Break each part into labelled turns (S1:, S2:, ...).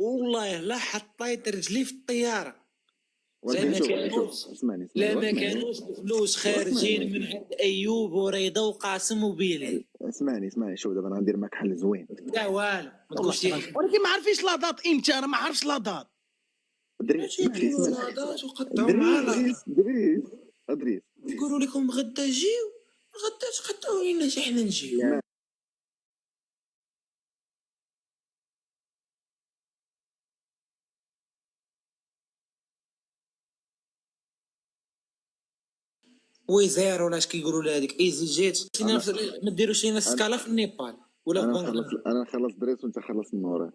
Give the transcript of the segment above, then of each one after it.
S1: والله لا حطيت رجلي في الطياره. لا ما
S2: ولكن
S1: كانوش
S2: اسمعني
S1: لا ما كانوش الفلوس خارجين من عند ايوب ورضا وقاسم وبيلي.
S2: اسمعني شوف دابا انا غندير معاك حل زوين.
S1: لا والو ما تقولش لي
S3: ولكن ما عارفينش لا دات امتى، انا ما عارفش لا دات.
S2: دريس
S1: يجيبوا لاضات وقطعوا مع لاضات
S2: دريس
S1: يقولوا لكم غدا جيو غدا تقطعوا لنا حنا نجيو. ويزير ولا اش كيقولوا لها هذيك ايزي جيت ما ديروش لينا السكالا في النيبال ولا في بنغلاديش.
S2: انا نخلص دريس وانت خلص النور.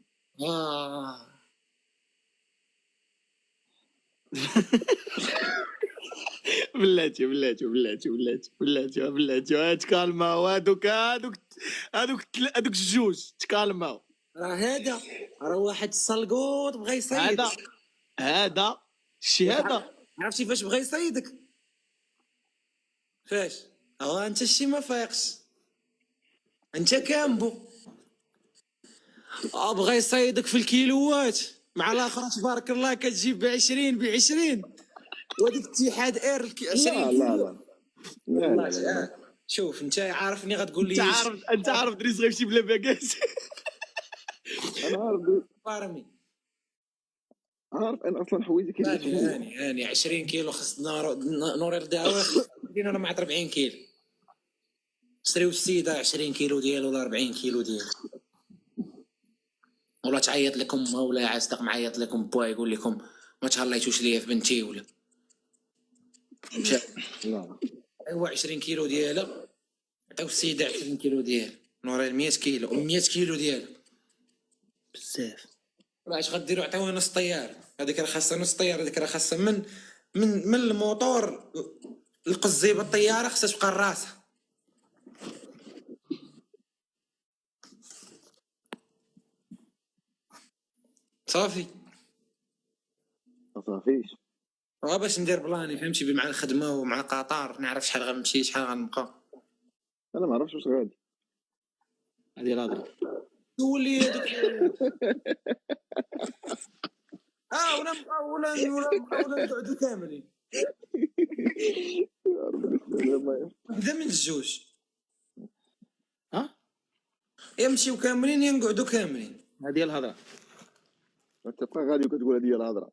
S3: بلاتي تكالماو هادوك الجوج تكالماو.
S1: راه هذا راه واحد السلقوط بغى يصيدك.
S3: هذا الشيء هذا
S1: عرفتي فاش بغى يصيدك؟ فاش انت الشي ما فايقش، انت كامبو بغى يصيدك في الكيلوات مع الاخر تبارك الله كتجيب ب20 وهذيك اتحاد اير 20
S2: لا
S1: شوف انت عارفني غتقول لي
S3: انت عارف دريس غيمشي بلا باكاس.
S2: انا عارف انا اصلا حوايجي
S1: هاني 20 كيلو خصنا نور الدعوه دينا انا مع 40 كيلو شريو السيده 20 كيلو ديال ولا 40 كيلو ديال، ولا تعيط لكم ولا عاصدق معيط لكم بوا يقول لكم ما تهليتوش ليا في بنتي ولا
S2: لا
S1: ايوا 20 كيلو ديالها عطاو السيده 20 كيلو ديال نوري 100 كيلو 100 كيلو ديالها
S3: بزاف.
S1: واش غديروا عطاوها نص طيار؟ هذيك راه خاصها نص طيار، هذيك راه خاصها من الموتور القزيبه الطياره خاصها تبقى راسها. صافي
S2: ما صافيش
S1: باش ندير بلاني فهمتي مع الخدمه ومع قطار نعرف شحال غنمشي شحال غنبقى.
S2: انا ما عرفتش واش غادي
S3: هذه الهضره
S1: تولي هذوك ولا نقعدوا كاملين بدا من الجوج يمشيو كاملين ينقعدوا كاملين.
S3: هذه الهضره
S2: انت بقى غادي وكتقول هذه هي الهضره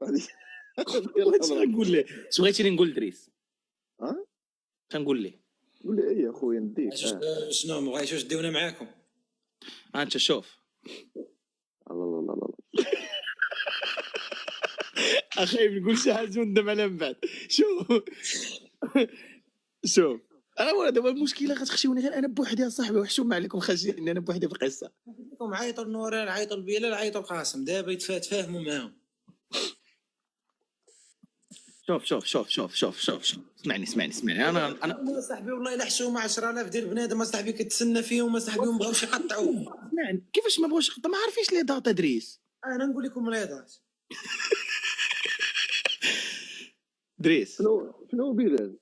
S2: هذه
S3: اش غنقول ليه؟ اش بغيتيني نقول دريس؟ تنقول ليه؟
S2: قول لي ايه يا خويا نديك
S1: شنو ما بغيتوش ديونا معاكم؟
S3: انت شوف
S2: الله
S3: اخي نقول شي حاجه وندم عليها من بعد. شوف انا دابا المشكله غتخشيوني غير انا بوحدي يا صاحبي، وحشوم عليكم خاشيني انا بوحدي في القصه.
S1: عيطوا النوران عيطوا البلال عيطوا القاسم دابا يتفاهموا معاهم. شوف اسمعني انا صاحبي والله الا حشومه 10,000 ديال بنادم صاحبي كتسنى فيهم صاحبي وما بغاوش يقطعوا.
S3: اسمعني كيفاش ما بغاوش يقطعوا؟ ما عارفينش لي داتا دريس.
S1: انا نقول لكم لي دات
S3: دريس
S2: شنو بلال؟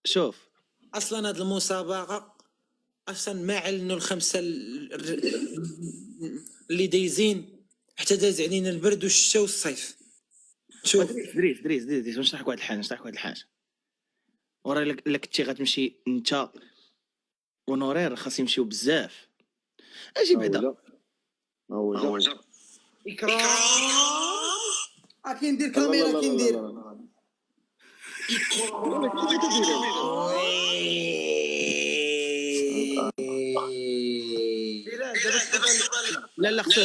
S3: شوف
S1: اصلا هذه المسابقه اصلا ما علنوا الخمسه اللي دايزين حتى داز علينا البرد والشتاء والصيف. شوف
S3: دريس نشرح لك واحد الحاجه ورا الا كنتي غتمشي انت ونورير خاص يمشيو بزاف. اجي بعدا
S2: هو جا
S1: اكرام كي ندير كاميرا كي ندير
S3: لا شوف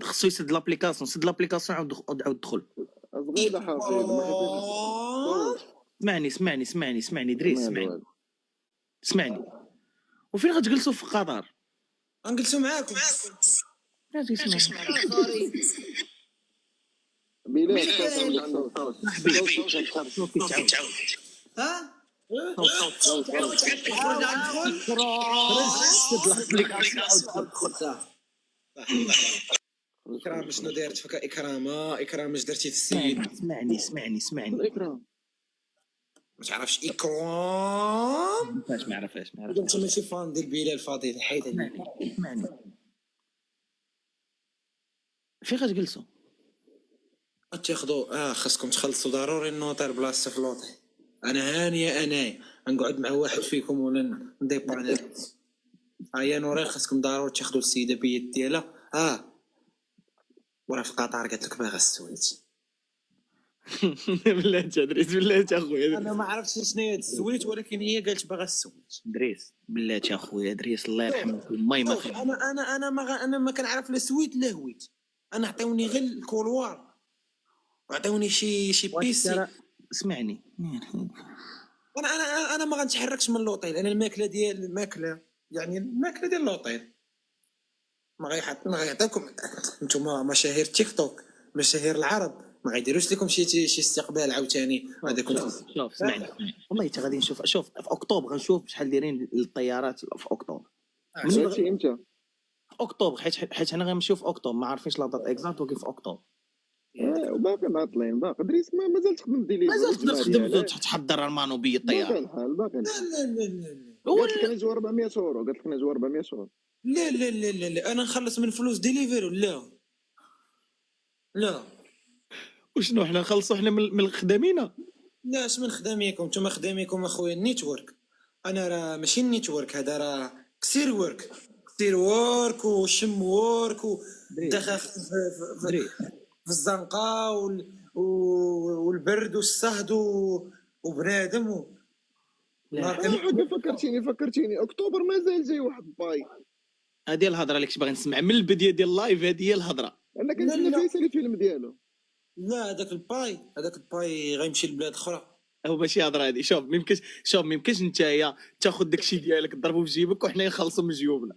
S3: خصو يسد لابليكاسيون، سد لابليكاسيون عاود دخل.
S2: صغيره حافظ
S3: اسمعني دريس اسمعني وفين غتجلسوا في قطر؟
S1: غنجلسوا معاكم.
S2: بلال
S1: إكرام شنو دارت فيك إكرام؟ إكرام اش درتي في السيد؟
S3: اسمعني
S2: اكرام
S1: ما تعرفش اكرام؟
S3: ما عرفهاش
S1: انت ماشي فان ديال بلال فضيل حيت
S3: اسمعني فين غتجلسوا
S1: تاخذوا خاصكم تخلصوا ضروري النوطير بلاصه في لوطي. انا هانيه انايا نقعد مع واحد فيكم ولا نديبانا هيا نوري خاصكم ضروري تاخذوا السيده بيد ديالها وراه في قطر قالت لك باغا السويت.
S3: بلاتي ادريس بلاتي اخويا
S1: انا ما عرفتش شنو هي السويت ولكن هي قالت باغا السويت.
S3: دريس بلاتي اخويا دريس الله يرحمك الماي ما
S1: شوف،
S3: فيه
S1: انا ما كنعرف لا سويت لا هويت. انا عطيوني غير الكولوار وعطيوني شي بيسي.
S3: اسمعني
S1: انا ما غنتحركش من لوطيل. انا الماكله ديال الماكله ديال لوطيل ما غيعطيكم نتوما مشاهير تيك توك مشاهير العرب ما غيديروش لكم شي استقبال عاوتاني. هذاك
S3: شوف اسمعني والله حتى غادي نشوف في اكتوبر غنشوف شحال دايرين الطيارات في اكتوبر
S2: هادشي امتى؟
S3: في اكتوبر حيت حنا غنمشيو في اكتوبر ما عارفينش لا دات اكزاكت ولكن في اكتوبر
S2: وباقي معطلين باقي دريس مازال تخدم ديلي
S3: مازال تقدر تخدم تحضر المانوبيه الطياره
S2: باقي الحال باقي الحال.
S1: لا
S2: قالت لك انا جوا 400 يورو قالت لك انا جوا 400 يورو.
S1: لا لا لا لا لا انا نخلص من فلوس ديليفري. لا
S3: وشنو حنا نخلصوا حنا من خدامينا
S1: لا اش من خداميكم نتوما خداميكم اخويا النيتورك. انا راه ماشي النيتورك هذا راه كثير ورك وشم ورك ودخل في الزنقه والبرد والصهد وبنادم
S2: فكرتيني اكتوبر مازال جاي واحد باي.
S3: هذه الهضره اللي كنت باغي نسمع من البدايه ديال اللايف. هذه هي الهضره.
S2: انا كنتسنى فيصل الفيلم ديالو.
S1: لا هذاك الباي غيمشي لبلاد اخرى.
S3: هو ماشي هضره هذه. شوف ما يمكنش نتايا تاخذ داكشي ديالك تضربو في جيبك وحنا نخلصوا من جيوبنا.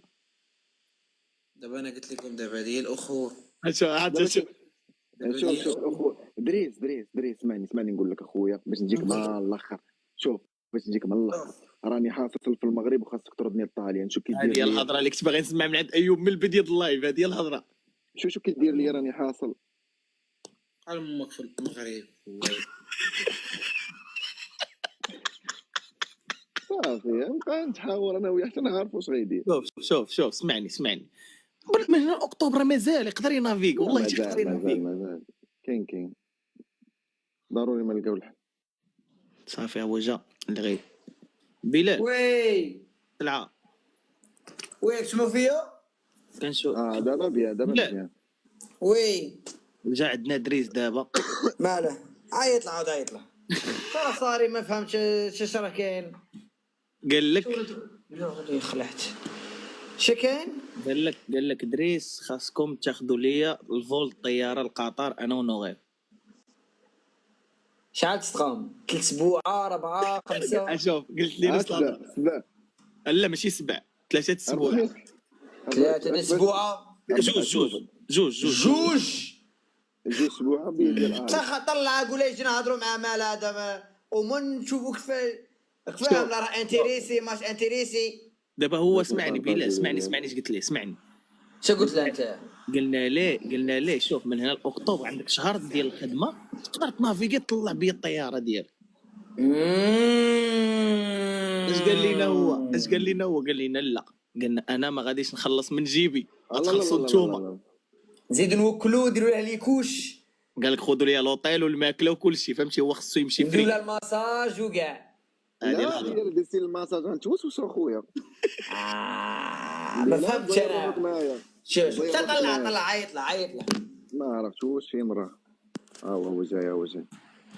S1: دابا انا قلت لكم دابا هذه هي الاخوه.
S2: شوف اخو دريس اسمعني نقول لك اخويا باش نجيك مع الاخر. شوف باش نجيك مع الاخر راني حاصل في المغرب وخاصك تردني الطاليان. شو كيدير
S3: هذه هي الهضره اللي كنت باغي نسمع من عند ايوب من البدايه ديال اللايف. هذه هي الهضره.
S2: شو كيدير لي راني حاصل
S1: قال امك في المغرب
S2: صافي نبقى نتحاور انا وياه حتى نعرف واش غيدير.
S3: شوف اسمعني من هنا اكتوبر مازال يقدر ينافيك والله يقدر ينافيك.
S2: مازال كاين ضروري ما نلقاو الحل.
S3: صافي هو جا اللي غير بلال
S4: وي
S3: طلع
S4: وي شنو فيا
S3: كنشوف
S2: دابا مزيان.
S4: وي
S3: جا عندنا دريس دابا
S4: ماله عيط له ترى صاري ما فهمتش اش راه كاين.
S3: قال لك
S4: لا خلعت اش كاين.
S3: قال لك دريس خاصكم تاخذوا ليا الفول الطياره لقطر انا ونوغير.
S4: شحال تستقام 3 اسبوع 4 5
S3: شوف قلت لي
S2: سبع
S3: لا ماشي 7 3 اسبوع
S4: 3 اسبوع
S3: جوج
S2: اسبوع بيدير
S4: طلع قول لي نهضروا مع مال هذا ومن نشوفوا كيفاه ولا راه انتريسي ماش انتريسي.
S3: دابا هو اسمعني بلا اسمعني اش قلت ليه. اسمعني
S4: شنو قلت له انت.
S3: قلنا ليه شوف من هنا لاكتوبر عندك شهر ديال الخدمه تقدر تنافيكي تطلع بيا الطياره ديالك. اش قال لنا هو قال لنا لا قلنا انا ما غاديش نخلص من جيبي غتخلصوا نتوما.
S4: نزيدو نوكلو نديرو له ليكوش.
S3: قال لك خذوا لي لوطيل والماكله وكل شيء فهمتي. هو خصو يمشي
S4: نديرو له الماساج وكاع.
S2: لا ديال ديسي الماساج غنتوسوس اخويا.
S4: ما فهمتش انا. شوف طلع عيط له
S2: ما عرفتش واش فين راه. هو جاي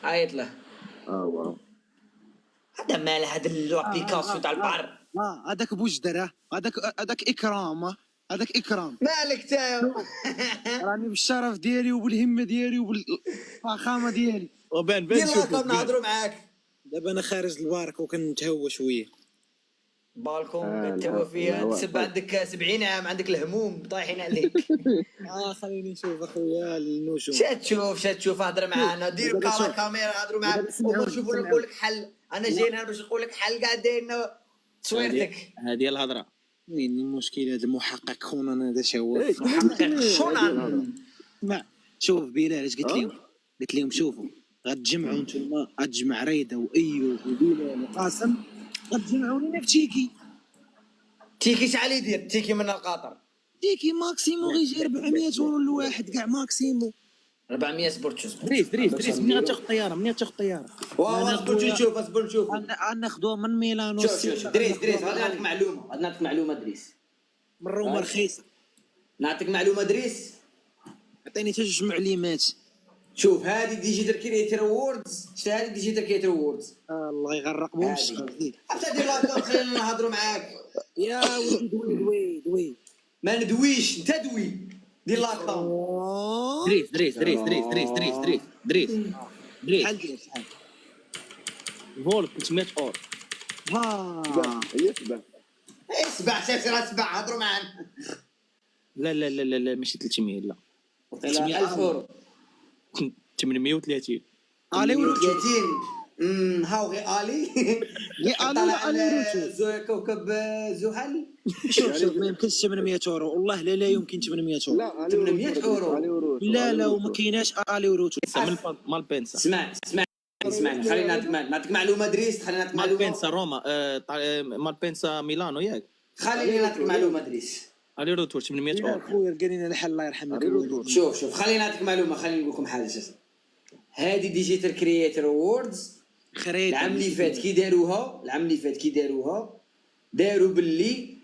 S4: عيط له.
S2: هو
S4: هذا مال هذا الابليكاسيون تاع البحر.
S5: هذاك بوجدره هذاك اكرام
S4: مالك تايا.
S5: راني بالشرف ديالي وبالهمه ديالي وبالفخامه ديالي
S3: وبان
S4: يلا نهضروا معاك.
S1: دابا انا خارج البارك وكنتهوى شويه.
S4: بالكم تهوى فيها تسب عندك 70 عام عندك الهموم طايحين عليك.
S1: خليني نشوف اخويا النجوم.
S4: شتشوف هضر معانا دير كاميرا هضروا معاك ونشوفوا نقول لك حل. انا جاي هنا باش نقول لك حل قاعدين تصويرتك.
S3: هذه الهضره.
S1: وين المشكل هذا المحقق كونان هذا هو
S4: محقق شونان.
S5: ما شوف بلال اش قلت لهم شوفوا غتجمعوا نتوما، غتجمع ريده وايوب وبلال وقاسم، غتجمعوا لينا في تيكي.
S4: تيكي شحال يدير تيكي من القطر؟
S5: تيكي ماكسيمو غيجي 400 يورو الواحد كاع ماكسيمو.
S4: 400 سبورتشو.
S3: دريس منين تاخذ الطياره؟ منين تاخذ الطياره؟
S4: اصبر نشوف اصبر نشوف.
S5: ناخذوه من ميلانو.
S4: شوف دريس غادي نعطيك معلومه، غادي نعطيك معلومه دريس،
S5: من روما رخيصه.
S4: نعطيك معلومه دريس.
S5: عطيني حتى جوج معلومات.
S4: شوف هذه ديجيتال كرييتر ووردز، شتا هذه ديجيتال كرييتر ووردز.
S5: الله يغرق بهم الشغل.
S4: حتى دير لاكونت خلينا نهضروا معاك.
S5: يا ولدي دوي
S4: ما ندويش انت دوي، دير لاكونت.
S3: دريس
S5: شحال دير شحال؟
S3: فول 300 اور.
S2: هي سبع.
S4: اسبع شاشة اسبع هضروا معانا.
S3: لا ماشي 300 لا
S4: 1000 يورو
S3: 830.
S5: الي وروتو
S4: 30. هاو غي الي
S5: غي الي ولا الي وروتو.
S4: كوكب زحل.
S5: شوف ما يمكنش 800 يورو والله لا يمكن 800 يورو.
S2: لا
S4: 800 يورو.
S5: لا وما كايناش الي وروتو.
S3: مال بنسا.
S4: اسمعني خلينا نعطيك معلومه دريس، خلينا نعطيك
S3: مال
S4: معلومه.
S3: بنسا روما مال بنسا ميلانو ياك.
S4: خليني نعطيك معلومه دريس.
S3: علي روتور 800
S5: يا
S3: اور.
S5: خويا لقى لنا الحل الله يرحمك.
S4: شوف خليني نعطيك معلومه، خليني نقول لكم حاجه. شوف هذه ديجيتال كرييتر ووردز العام اللي فات كي داروها داروا باللي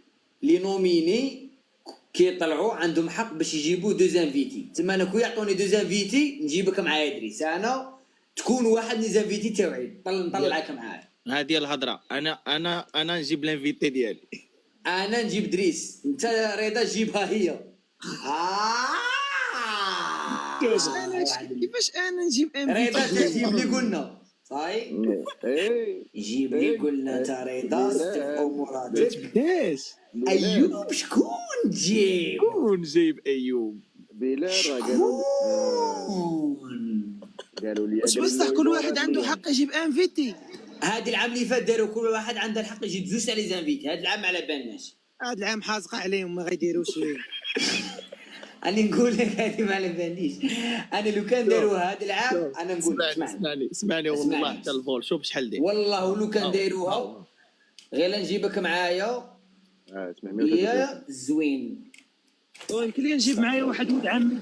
S4: لي نوميني كيطلعوا عندهم حق باش يجيبوا دو زانفيتي. تما انا كون يعطوني دو زانفيتي نجيبك معايا دريس، انا تكون واحد من زانفيتي تاعي نطلعك معايا.
S3: هذه الهضره. انا نجيب لانفيتي ديالي.
S4: انا نجيب دريس، انت رضا جيبها هي.
S5: كيفاش انا نجيب
S4: رضا تجيب لي قلنا صاي جيب لي قلنا تا رضا استفقوا مراتك.
S3: بداش
S4: ايوب شكون تجيب؟
S3: شكون جايب ايوب؟
S2: بلال راه قالوا لي
S5: بصح كل واحد عنده حق يجيب انفيتي.
S4: هذا العام اللي فات داروا كل واحد عنده الحق يجيب زوج تاع لي زانفيتي، هذا العام على بالناش.
S5: هذا العام حازقه عليهم ما غيديروش ليه.
S4: انا نقول لك هذه ما على باليش، انا لو كان داروها هذا العام انا نقول
S3: اسمعني والله حتى الفول شوف شحال داير.
S4: والله لو كان داروها غير نجيبك معايا. يا زوين
S5: يمكن لي نجيب معايا واحد ولد عمي.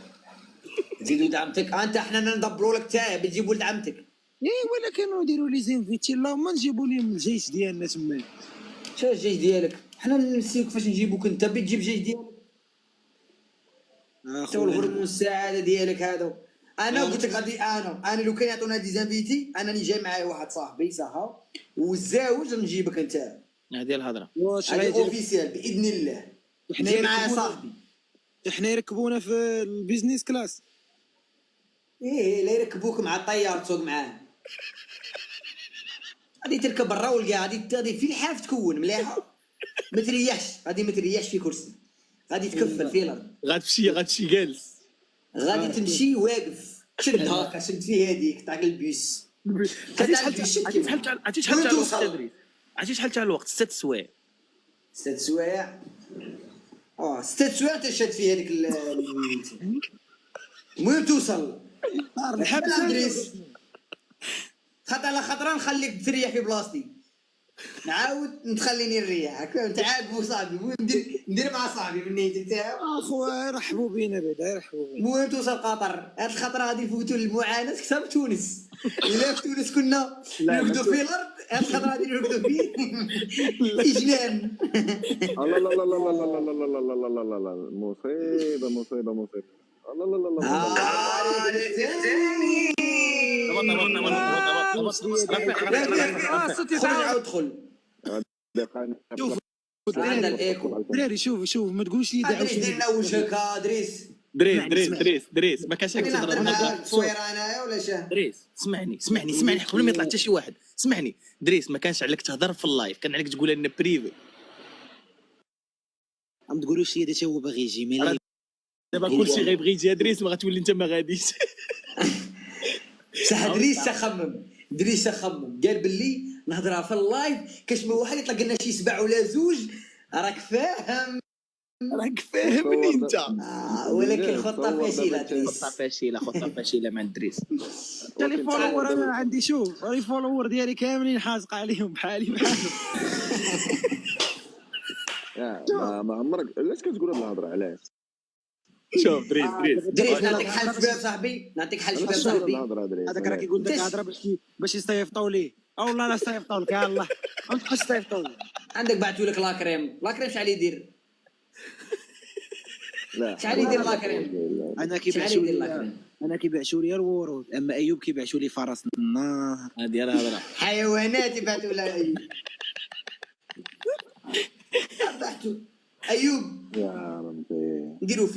S4: زيد ولد عمتك انت، حنا ندبروا لك تاع بتجيب ولد عمتك.
S5: ولا كانوا يديروا لي زينفيتي اللهم نجيبوا لهم الجيش ديالنا تما.
S4: شنو الجيش ديالك؟ حنا نسيوك فاش نجيبوك انت بتجيب جيش ديالك. تو الغرب السعاده ديالك هذا. انا قلت لك غادي انا لو كان يعطونا دي زانفيتي انا اللي جاي معايا واحد صاحبي صح والزاوج نجيبك انت.
S3: هذه الهضره.
S4: هذه اوفيسيال باذن الله. جاي معايا صاحبي.
S5: احنا يركبونا في البيزنس كلاس.
S4: لا يركبوك مع الطيار تسوق معاه. غادي تركب برا ولقى غادي في الحاف تكون مليحه ما تريحش في كرسي، غادي تكفل في الارض،
S3: غاتمشي جالس،
S4: غادي تمشي واقف. شد هاكا شد في هذيك تاع البيس.
S3: عرفتي شحال تاع الوقت تدريس؟ عرفتي شحال تاع الوقت؟ 6 سوايع.
S4: 6 سوايع 6 سوايع تشد في هذيك المهم توصل الحبس ادريس. خطره على خطره نخليك تريح في بلاصتي، نعاود نخليني نريحك. انت عاد بو صاحبي، المهم ندير مع صاحبي من نيتك تاعو.
S5: اخويا رحبوا بينا بعدا يرحبوا بينا.
S4: المهم توصل قطر. هاد الخطره غادي نفوتوا المعاناه اكثر في تونس. الا في تونس كنا نرقدوا في الارض، هاد الخطره غادي نرقدوا في جنان.
S2: الله الله الله الله الله الله الله الله الله الله مصيبه مصيبه مصيبه. الله الله الله
S4: ادخل. عندنا الايكو.
S5: دراري شوف ما تقولش لي
S4: دريس ديرنا وجهك ادريس.
S3: دريس ما كانش هكا تهضر.
S4: تصوير انايا ولا شاه؟
S3: دريس اسمعني قبل ما يطلع حتى شي واحد. اسمعني دريس، ما كانش عليك تهضر في اللايف، كان عليك تقول لنا بريفي.
S5: عم تقولوش لي دابا هو باغي يجي ملي
S3: دابا كلشي غيبغي يجي دريس، ما غتولي انت ما غاديش.
S4: صح. دريس خمم قال باللي نهضرها في اللايف كاش من واحد يطلق لنا شي 7 ولا 2 راك فاهم.
S3: راك فاهمني انت.
S4: ولكن خطه فاشله دريس.
S3: خطه فاشله مع الدريس.
S5: لي فولور انا عندي شوف لي فولور ديالي كاملين حازق عليهم بحالي.
S2: ما عمرك علاش كتقول هاد الهضره علاش؟
S3: شوف
S4: دريس نعطيك حل شباب صاحبي، نعطيك حل شباب صاحبي.
S5: هذاك راه كيقول ديك الهضره باش يستيفطوا ليه، او والله لا استيفطوا لك يا الله ما تبقاش تستيفطوا لي.
S4: عندك بعثوا لك لاكريم شحال يدير؟
S2: لا
S4: شحال يدير لاكريم؟
S5: انا
S4: شحال يدير لاكريم؟
S5: كيبيعشوا لي الورود، اما ايوب كيبيعشوا لي فرس النار.
S3: هذه الهضره.
S4: حيوانات يبعثوا لها ايوب
S2: يا ربي
S4: نديرو 50-50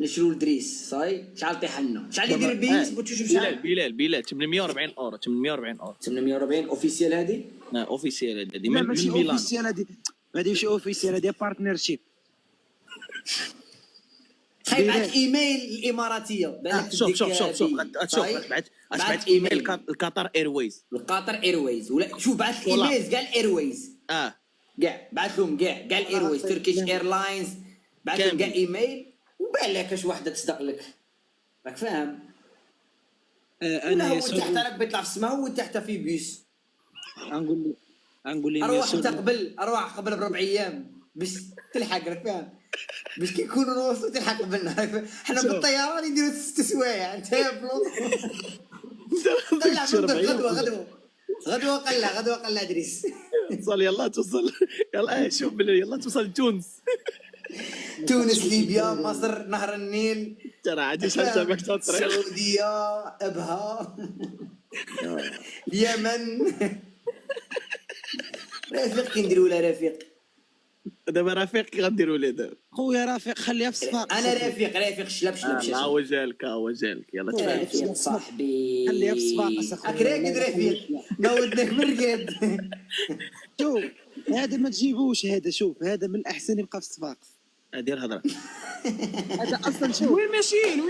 S4: نشرو الدريس صاي. شحال طيح لنا؟ شحال يدير البيس؟ بغيتو تشوف شحال؟
S3: بلال 840 اورو
S4: 840 اوفيسيال هذه؟
S3: اوفيسيال هذه
S5: لا
S3: من
S5: ماشي
S3: ميلان.
S5: اوفيسيال هذه، ماشي اوفيسيال هذه بارتنرشيب.
S4: حيبعث ايميل الاماراتيه.
S3: شوف بعث ايميل القطر ايرويز.
S4: القطر ايرويز ولا شوف بعث ايميل كاع الايرويز كاع بعث لهم كاع الايرويز تركيش ايرلاينز بعث لهم كاع ايميل وبان لك اش وحده تصدق لك راك فاهم.
S5: انا
S4: هو
S5: ياسر
S4: تحت راك بيطلع في السماء وانت تحت في بيس.
S5: نقول لي
S4: ارواح قبل ب4 ايام باش تلحق راك فاهم، باش كيكونوا وصلوا تلحق قبلنا. حنا بالطيران يديروا 6 سوايع انت يا بلوط. غدوه قله دريس.
S3: توصل يلا شوف يلا توصل تونس
S4: ليبيا مصر نهر النيل
S3: ترى عادي شحال تبعك الطريق.
S4: السعوديه ابها اليمن. رفيق كي نديروا له رفيق
S3: دابا رفيق كي غنديروا ليه دابا
S5: خويا رفيق خليها في الصفاق.
S4: انا رفيق شلب
S3: هو جالك يلا تفاهم
S4: رفيق صاحبي
S5: خليها في الصفاق.
S4: اكراك رفيق نودناك مرقد.
S5: شوف هذا ما تجيبوش، هذا شوف هذا من الاحسن يبقى في الصفاق.
S3: هذه الهضره.
S5: هذا اصلا شوف
S6: وين ماشيين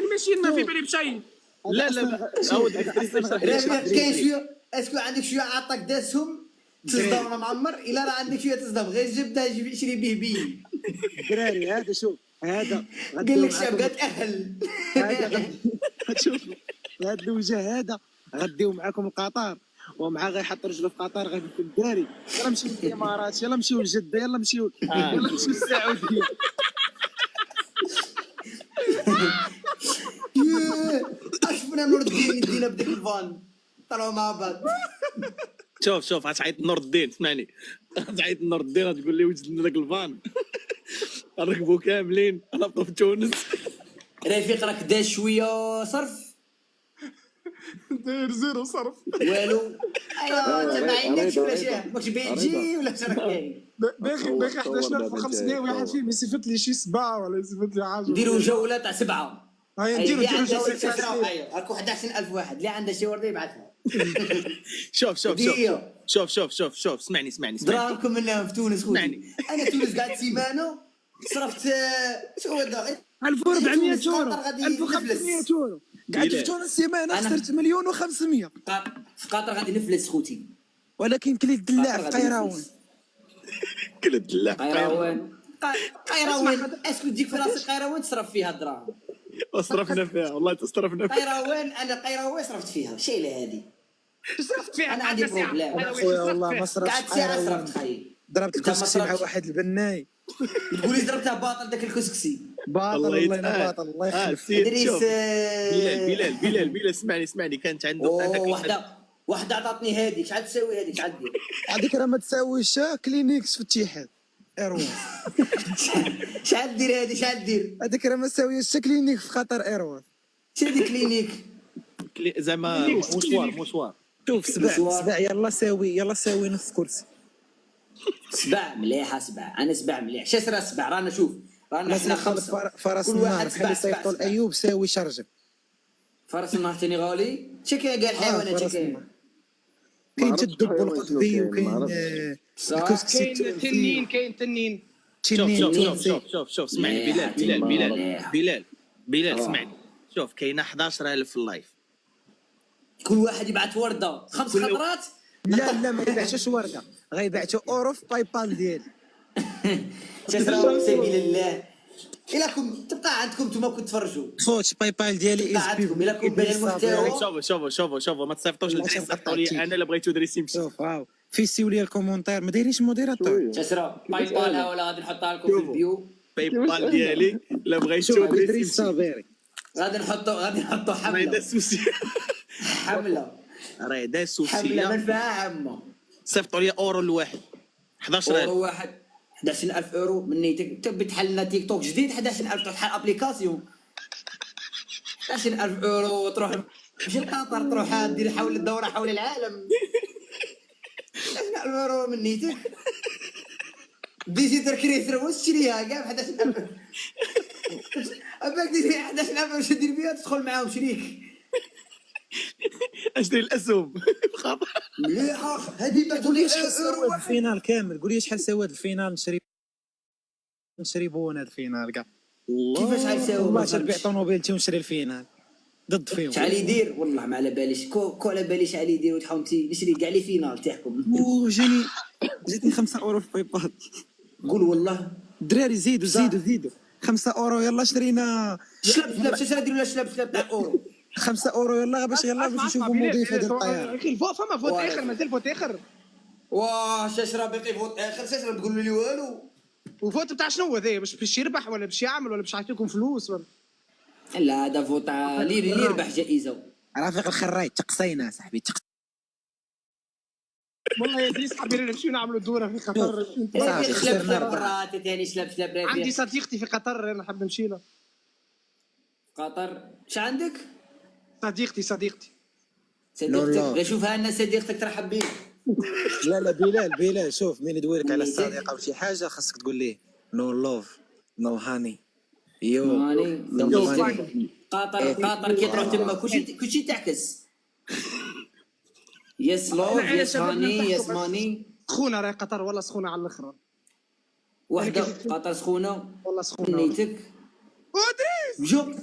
S6: ما في بالي بشيء.
S3: لا عاود
S4: رفيق كاين شويه اسكو عندك شويه عطاك داسهم تصدم معمر الا راه عندك شويه تصدم غير جبدها شري به بي
S5: الدراري. هذا شوف هذا
S4: قال لك شاب تاهل.
S5: هذا شوف هذا الوجه هذا غديو معاكم القطار ومعاه غيحط رجله في قطر غادي يقول الدراري يلا نمشيو للامارات يلا نمشيو لجده يلا نمشيو للسعوديه.
S4: شفنا نور الدين يدينا بديك الفان طلعوا مع بعض.
S3: شوف غتعيط نور الدين اسمعني غتعيط نور الدين غتقول لي وجد لنا داك الفان نركبوا كاملين نهبطوا في تونس.
S4: رفيق راك داز شويه صرف
S6: داير زيرو صرف
S4: والو. ايوا انت ما عندكش ولا شي ماكش باين تجي ولا شراك كاين.
S6: باقي 11500 واحد فيهم يصيفط لي شي 7 ولا يصيفط لي حاجه.
S4: نديروا جوله تاع 7
S6: هيا نديروا
S4: جوله
S6: جوله.
S4: راك 11000 واحد اللي عنده شي ورده يبعثها.
S3: شوف اسمعني
S4: دراهمكم منهم في تونس خوتي. انا تونس قعدت سيمانه صرفت شو هذا
S5: 1400 يورو 1500 يورو قعدت في تونس سيمانه خسرت 1,500,000.
S4: في قطر غادي نفلس خوتي.
S5: ولكن كليت دلاع في قيراوان.
S4: قيراوان اسكو تجيك في راسك قيراوان تصرف فيها الدراهم.
S3: صرفنا فيها والله تصرفنا فيها.
S4: قيراوان انا قيراوان صرفت فيها شيله هذه
S6: صرفت فيها.
S4: انا عندي بروبليم
S5: خويا والله ما صرفتش
S4: قعدت ساعه صرفت خاي.
S5: ضربت الكسكسي مع واحد البناي
S4: تقولي ضربتها باطل داك الكسكسي
S5: باطل والله باطل الله يخليك.
S3: ادريس بلال اسمعني كانت عنده
S4: واحده عطاتني هذيك شحال تساوي هذيك شحال دير
S5: هذيك راه ما تساويش كلينيكس في الاتحاد ايروان.
S4: شحال دير هذه شحال دير
S5: هذيك راه ما تساويش كلينيك في قطر ايروان.
S4: شنو هذيك كلينيك
S3: زعما موسوار.
S5: شوف سبع يلا ساوي نص كرسي.
S4: 7 مليحه 7 انا 7 مليح شاس راه 7 رانا شوف رانا حنا 5
S5: فرس النهر خلي صيفطوا الايوب ساوي شرجم.
S4: فرس النهر ثاني غالي شكي قال الحيوانات شكي
S5: كاين الدب القطبي وكاين الكسكسي
S6: كاين تنين
S3: شوف اسمعني بلال اسمعني شوف كاينه 11,000 في اللايف
S4: كل واحد يبعث ورده 5 خضرات.
S5: لا ما يبيعش ورده غيبعثوا اورو في باي بال ديالي.
S4: تسرى سبيل الله. الا كنت تبقى عندكم نتوما كنتوا تفرجوا،
S1: خوت باي بال ديالي
S4: تبقى عندكم الا كون بان المحتوى.
S3: شوفوا ما تصيفطوش لدريس، صيفطوا لي انا اللي بغيتو دريس يمشي.
S1: شوف هاو فيسيو لي الكومونتير ما دايرينش موديراتور.
S4: تسرى باي بال ولا غادي نحطها لكم في البيو.
S3: باي بال ديالي لا بغيتو
S1: شوف
S3: دريس
S1: دريس
S3: يمشي.
S1: صابيري
S4: غادي نحطوا
S3: راه دا
S4: حمله
S3: السوسي،
S4: حمله
S3: راه دا
S4: حمله
S3: السوسيه.
S4: منفعه عامه.
S3: صيفطوا لي اورو الواحد 11000.
S4: اورو واحد 11000 اورو من نيتك. انت بتحل لنا تيك توك جديد 11000 تحل ابليكاسيون 11000 اورو تروح ماشي لقطر، تروح دير حول الدوره حول العالم. 11000 اورو من نيتك. ديجيتال كريتر واش تشريها كاع ب 11000. اباك دير 11000 واش دير بها؟ تدخل معاهم شريك.
S3: اشتري الاسهم بخاطر
S4: مليحه هذه بعثوا لي اورو واحد.
S1: الفينال كامل. قول لي شحال سوى هذا الفينال. نشري بون هذا الفينال كاع.
S4: كيفاش غيساوي؟
S1: والله تربيع طوموبيلتي ونشري الفينال ضد فيهم.
S4: شحال يدير؟ والله ما على باليش. كو على بالي شحال يدير وتحاول نشري كاع لي فينال تاعكم.
S1: جاتني 5 اورو في باي بال.
S4: قول والله.
S1: الدراري زيدوا 5 اورو يلا شرينا
S4: شلاب شنو نديروا له شلاب تاع اورو
S1: 5 اورو يلا باش نشوفوا مضيفه ديال الطياره.
S6: اخي فما فوت اخر مازال فوت اخر.
S4: واه شاشره باقي فوت اخر. شاشره تقولوا لي والو.
S6: وفوت بتاع شنو هو ذا؟ باش يربح ولا باش يعمل ولا باش يعطيكم فلوس ولا؟
S4: لا هذا فوت اللي يربح جائزه.
S1: رافق الخرايط تقصينا صاحبي
S6: والله يا دريس حابين نمشيو نعملوا دوره في قطر.
S4: شلاب برات ثاني شلاب
S6: عندي صديقتي في قطر انا حاب نمشي لها.
S4: قطر اش عندك؟
S6: صديقتي
S4: صديقتك شوفها لنا صديقتك ترحب بيه.
S1: لا بلال شوف مين يدويلك على الصديقه وشي حاجه خاصك تقول ليه نو لوف نو هاني
S4: قطر كي تروح تما كلشي تعكس. يس لوف يس هاني يس ماني.
S6: سخونه راهي قطر والله سخونه على الاخر.
S4: وحده قطر سخونه
S6: والله سخونه.
S4: نيتك
S6: ودريس
S4: جو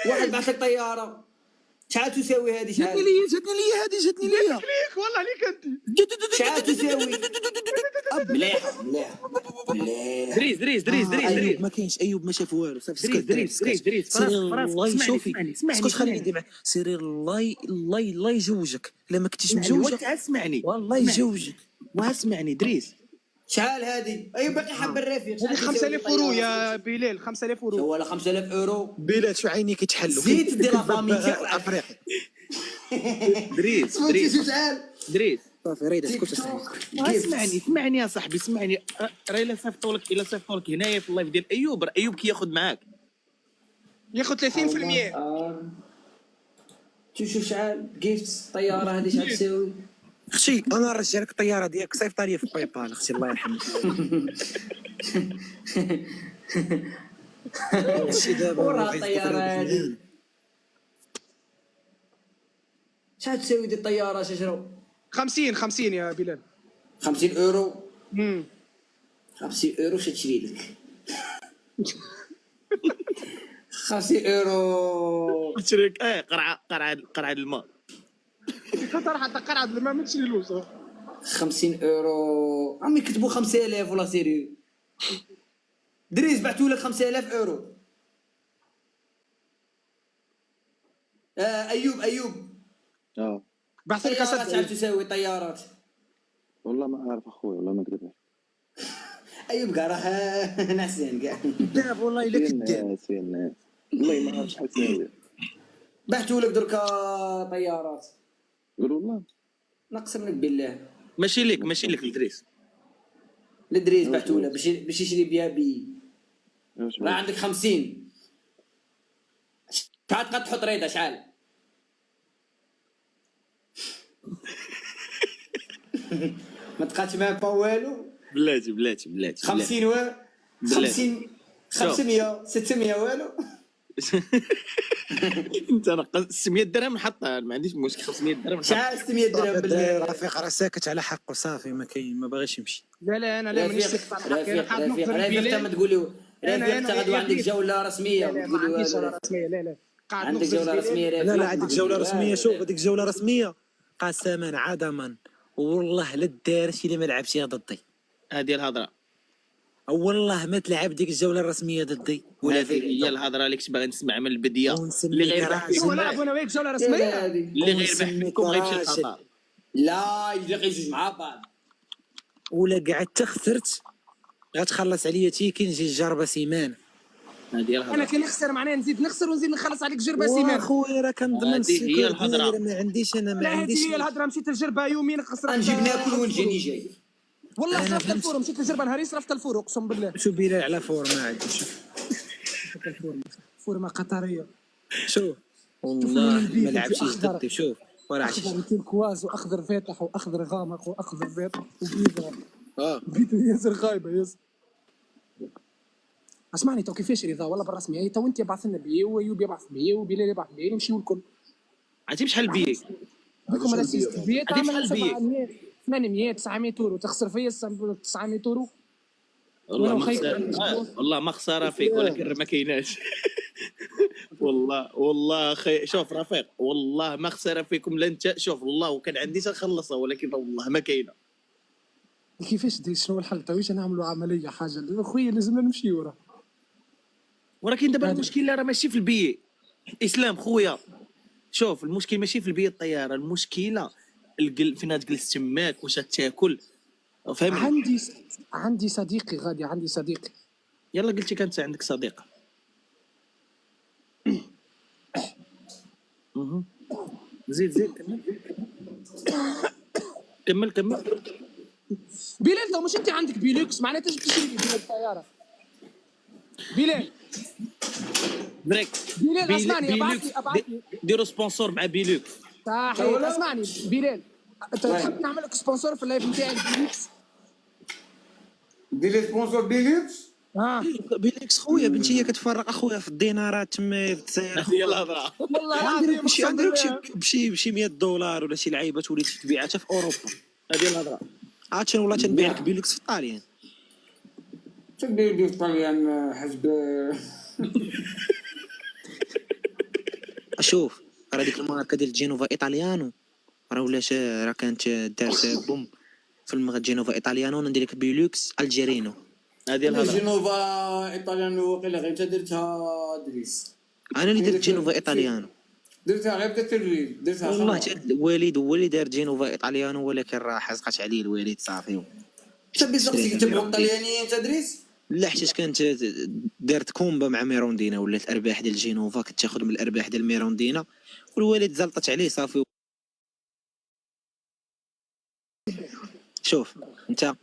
S4: واحد بعث لك طياره. شحال تساوي هذه؟ شحال
S1: جاتني ليا
S6: ليك والله ليك انت.
S4: شحال تساوي؟ مليحه
S3: دريس
S1: ايوب ما كاينش. ايوب ما شاف والو صافي سكت.
S3: دريس
S1: الله شوفي اسكت خليني ندير معاك. سيري الله يجوجك. لا ما كنتيش مجوجك
S3: اسمعني
S1: والله يجوجك.
S3: واسمعني دريس.
S4: شحال هذه؟ ايوب باقي حاب الرفيق.
S6: هذه 5000 اورو يا بلال. 5000 اورو
S4: ولا 5000 اورو.
S1: بلال شو عينيك يتحلوا
S4: زيد دير لافامي
S1: افريقي.
S3: دريس
S1: صافي ريدا اسكت
S3: اسمعني يا صاحبي اسمعني. راه الا صيفطوا لك هنايا في اللايف ديال ايوب، ايوب كياخذ معاك
S6: ياخذ 30%.
S4: شوف شحال جيفت الطياره هذه شحال تساوي.
S1: اختي انا نرجع لك الطياره ديالك صيفطها لي في باي بال اختي الله يرحمك. شي دابا
S4: ورا الطياره هذه شحال تساوي دي الطياره شجرو؟
S6: 50 يا بلال.
S4: 50 اورو.
S6: 50
S4: اورو شنو تشري لك؟ 50 اورو
S3: تشريك قرعه الماء.
S6: قطر حتى قرعه الماء ما تشريلوش.
S4: 50 اورو عمي كتبوا 5000 ولا سيريو. دريس بعثوا لك 5000 اورو. ايوب
S6: بعث لك
S4: طيارات شحال تساوي طيارات؟
S2: والله ما عارف اخويا والله ما كذبت.
S4: ايوب كاع راه نحسن كاع
S1: داب والله الا كداب.
S2: والله ما عارف شحال تساوي.
S4: بعثوا لك دركا طيارات.
S2: قول والله
S4: نقسم لك بالله
S3: ماشي لك لدريس.
S4: لدريس بعثوا له باش يشري بها بي. راه عندك 50. شحال تقدر تحط ريده شحال؟ ما تقاتش معاك با والو.
S3: بلاتي
S4: 50 و 50 500 600 والو.
S3: انت نقص 600 درهم نحطها ما عنديش مشكل. 500 درهم
S4: شحال 600 درهم بالله؟
S1: رفيق راه ساكت على حقه صافي ما كاين ما باغيش يمشي.
S6: لا انا لا مانيش ساكت على حقي. انا حاب نخدم
S4: رفيق ما تقولوا رفيق غدوه عندك جوله رسميه.
S6: لا ما عنديش جوله رسميه. لا قاعد
S4: عندك جوله رسميه.
S1: لا عندك جوله رسميه. شوف هذيك الجوله رسميه قسما عدما والله لا دار شي اللي ما لعبش ضدي.
S3: هذه الهضره
S1: والله ما تلعب ديك الجوله الرسميه ضدي ولا
S3: هذه هي الهضره اللي كنت باغي نسمع من البديه. اللي غير
S1: ونسميك
S3: بحث
S6: هو
S1: راجل
S6: لعب وانا وياك جوله
S4: إيه
S6: رسميه.
S4: هذه؟
S3: اللي غير
S1: ونسميك
S3: بحثكم غيمشي
S1: راجل.
S3: لقطر.
S4: لا يجي جوج مع بعض.
S1: ولا قعدت خسرت غتخلص عليا تيكي نجي الجربه سيمانه.
S3: هذه هي
S6: انا
S3: الهضره.
S6: كي نخسر معناها نزيد نخسر ونزيد نخلص عليك جربه سيمانه.
S1: واخويا راه كنضمن
S3: هذه هي
S1: السكور
S3: الهضرة.
S1: دايرة، ما عنديش انا ما
S6: لا
S1: عنديش.
S6: هذه هي الهضره. مشيت الجربه يومين خسرت.
S4: غنجيب ناكل ونجيني جاي.
S6: والله
S1: أنا
S6: صرفت
S1: فهمت.
S6: الفور. مشيت الجربه نهاري صرفت الفور اقسم بالله.
S1: شو بلال على فور ما عنديش.
S6: فورمه قطريه.
S1: شوف والله
S6: البيت
S1: ما لعبش
S6: أخضر.
S1: ضدي. شوف وراه
S6: اخضر تيركواز واخضر فاتح واخضر غامق واخضر فاتح وبيضاء.
S1: اه
S6: بيضاء ياسر خايبه ياسر. اسمعني تو كيفاش رضا والله بالرسمي هي تو انت يبعث لنا بيه وايوب يبعث بيه وبلال يبعث بيه نمشيو الكل.
S3: عرفتي بشحال بيك؟
S6: بكم انا سيست بيه
S3: عندك
S6: تعمل
S3: شحال بيه؟
S6: 700 800 900 يورو تخسر فيا 900 يورو.
S3: والله
S6: وأنا
S3: ما
S6: وخيك.
S3: خسارة. والله ما خساره فيك ولكن ما كايناش. والله شوف رفيق، والله ما خساره فيكم لا انت. شوف والله وكان عندي تنخلصها ولكن والله ما كاينه.
S6: كيفاش دير شنو الحل تو واش نعملوا عمليه حاجه خويا لازمنا نمشيو راه.
S3: ولكن دابا
S6: هذا-
S3: المشكل راه ماشي في البي. اسلام خويا شوف المشكل ماشي في البي الطياره، المشكله فين تجلس تماك واش تاكل فهمني.
S6: عندي صديقي غادي. عندي صديقي
S3: يلا قلتي كانت عندك صديقه. مهم. زيد كمل.
S6: بلال تو مش انت عندك بيلوكس معناتها تشري بلال الطياره. بلال
S3: بريك
S6: بلال اسمعني ابعث لي
S3: ديروا سبونسور مع بيلوكس.
S6: صحيح. اسمعني بلال انت تحب نعمل لك سبونسور في اللايف نتاعي بيلوكس.
S4: دير لي سبونسور بيلوكس.
S1: بيليكس خويا بنتي كتفرق اخويا في الدينارات تما في الجزائر.
S3: هي الهضره.
S6: والله العظيم
S1: نديرو بشي 100 دولار ولا شي لعيبه تولي تبيعاتها في اوروبا.
S3: هذه الهضره.
S1: عاد شنو والله تنبيع لك بيليكس في الطاليان.
S4: تدير في الطليان حسب.
S1: شوف راه ديك الماركه ديال جينوفا ايطاليانو راه ولات راه كانت دارت بوم في المغرب. جينوفا ايطاليانو ندير لك بيلوكس الجيرينو.
S3: هذه الهضره.
S4: جينوفا ايطاليانو وقيلا غير انت درتها دريس.
S1: انا اللي درت جينوفا ايطاليانو
S4: درتها غير بدات الريل درتها
S1: والله.
S4: خلاص.
S1: الوالد هو اللي دار جينوفا ايطاليانو ولكن راه حزقت عليه الوالد صافي.
S4: تبي سقسيك تبعوا الطليانيين انت دريس.
S1: لا حيت كانت دارت كومبا مع ميروندينا ولات الارباح ديال جينوفا كتاخذ من الارباح ديال ميروندينا والوالد زلطت عليه صافي. شوف انت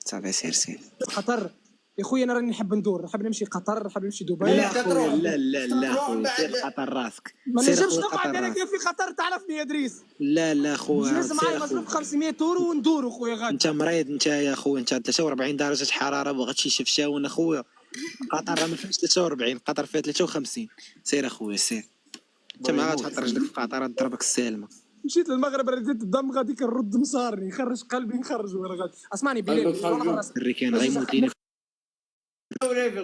S1: صافي سير
S6: قطر يا خويا انا راني نحب ندور. نحب نمشي قطر. نحب نمشي دبي.
S4: لا،
S1: لا
S4: تروح.
S1: خويا لا
S4: تروح
S1: خويا
S4: بعد.
S1: سير قطر راسك.
S6: ما
S1: سير
S6: نجمش
S1: خويا
S6: نقعد
S1: قطر
S6: انا
S1: راسك.
S6: في قطر تعرفني يا دريس.
S1: لا خويا
S6: نجلس معايا
S1: سير
S6: مصروف
S1: خويا.
S6: 500 يورو وندوروا خويا غادي.
S1: انت مريض انت يا خويا. انت 43 درجه حراره بغات شي شفشاون اخويا. قطر راه ما فيهاش 43 قطر فيها 53. سير اخويا سير. انت ما غاتحط رجلك في قطر تضربك السالمه.
S6: مشيت للمغرب رديت الدم غادي كنرد مصارني نخرج قلبي نخرج وانا غادي. اسمعني بلال والله بالرسمي.
S1: الريكان غيموت لينا.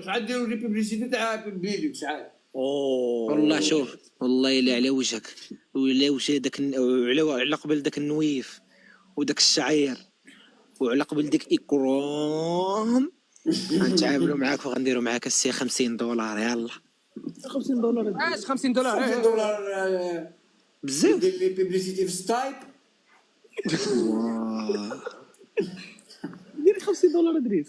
S4: شحال ديروا لي بيبليسيتي تاع بيلوكس شحال.
S1: والله شوف والله الا على وجهك ولا وش داك على قبل داك النويف وداك الشعير وعلى قبل ديك اكرام غنتعاملوا معاك وغنديروا معاك السي 50 دولار. يلا
S6: 50 دولار عاش 50 دولار
S4: 50 دولار
S1: بزاف.
S4: دير لي بيبليسيتي في ستايب.
S6: ديري 50 دولار ادريس.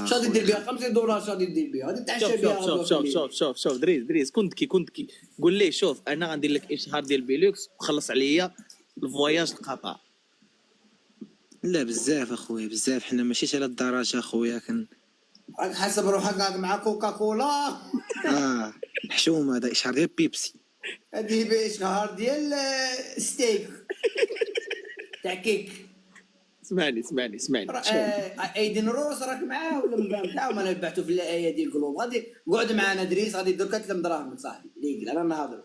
S4: شادي دير بها 50 دولار. شادي دير بها غادي تعشى بها.
S3: شوف دريس كنت كي قول ليه شوف انا غندير لك اشهار ديال بيلوكس وخلص عليا الفواياج لقطر.
S1: لا بزاف اخويا بزاف. حنا ماشي على الدرجه اخويا
S4: راك حاسب روحك مع كوكا كولا.
S1: حشومه هذا اشهار ديال بيبسي.
S4: هذه باشهار ديال ستيك تاع كيك.
S3: اسمعني
S4: ايدين روس راك معاه ولا من تاعو ما نبعتو في الايه ديال القلوب. غادي قعد معنا دريس غادي درك 3 دراهم صاحبي ليك انا نهضر.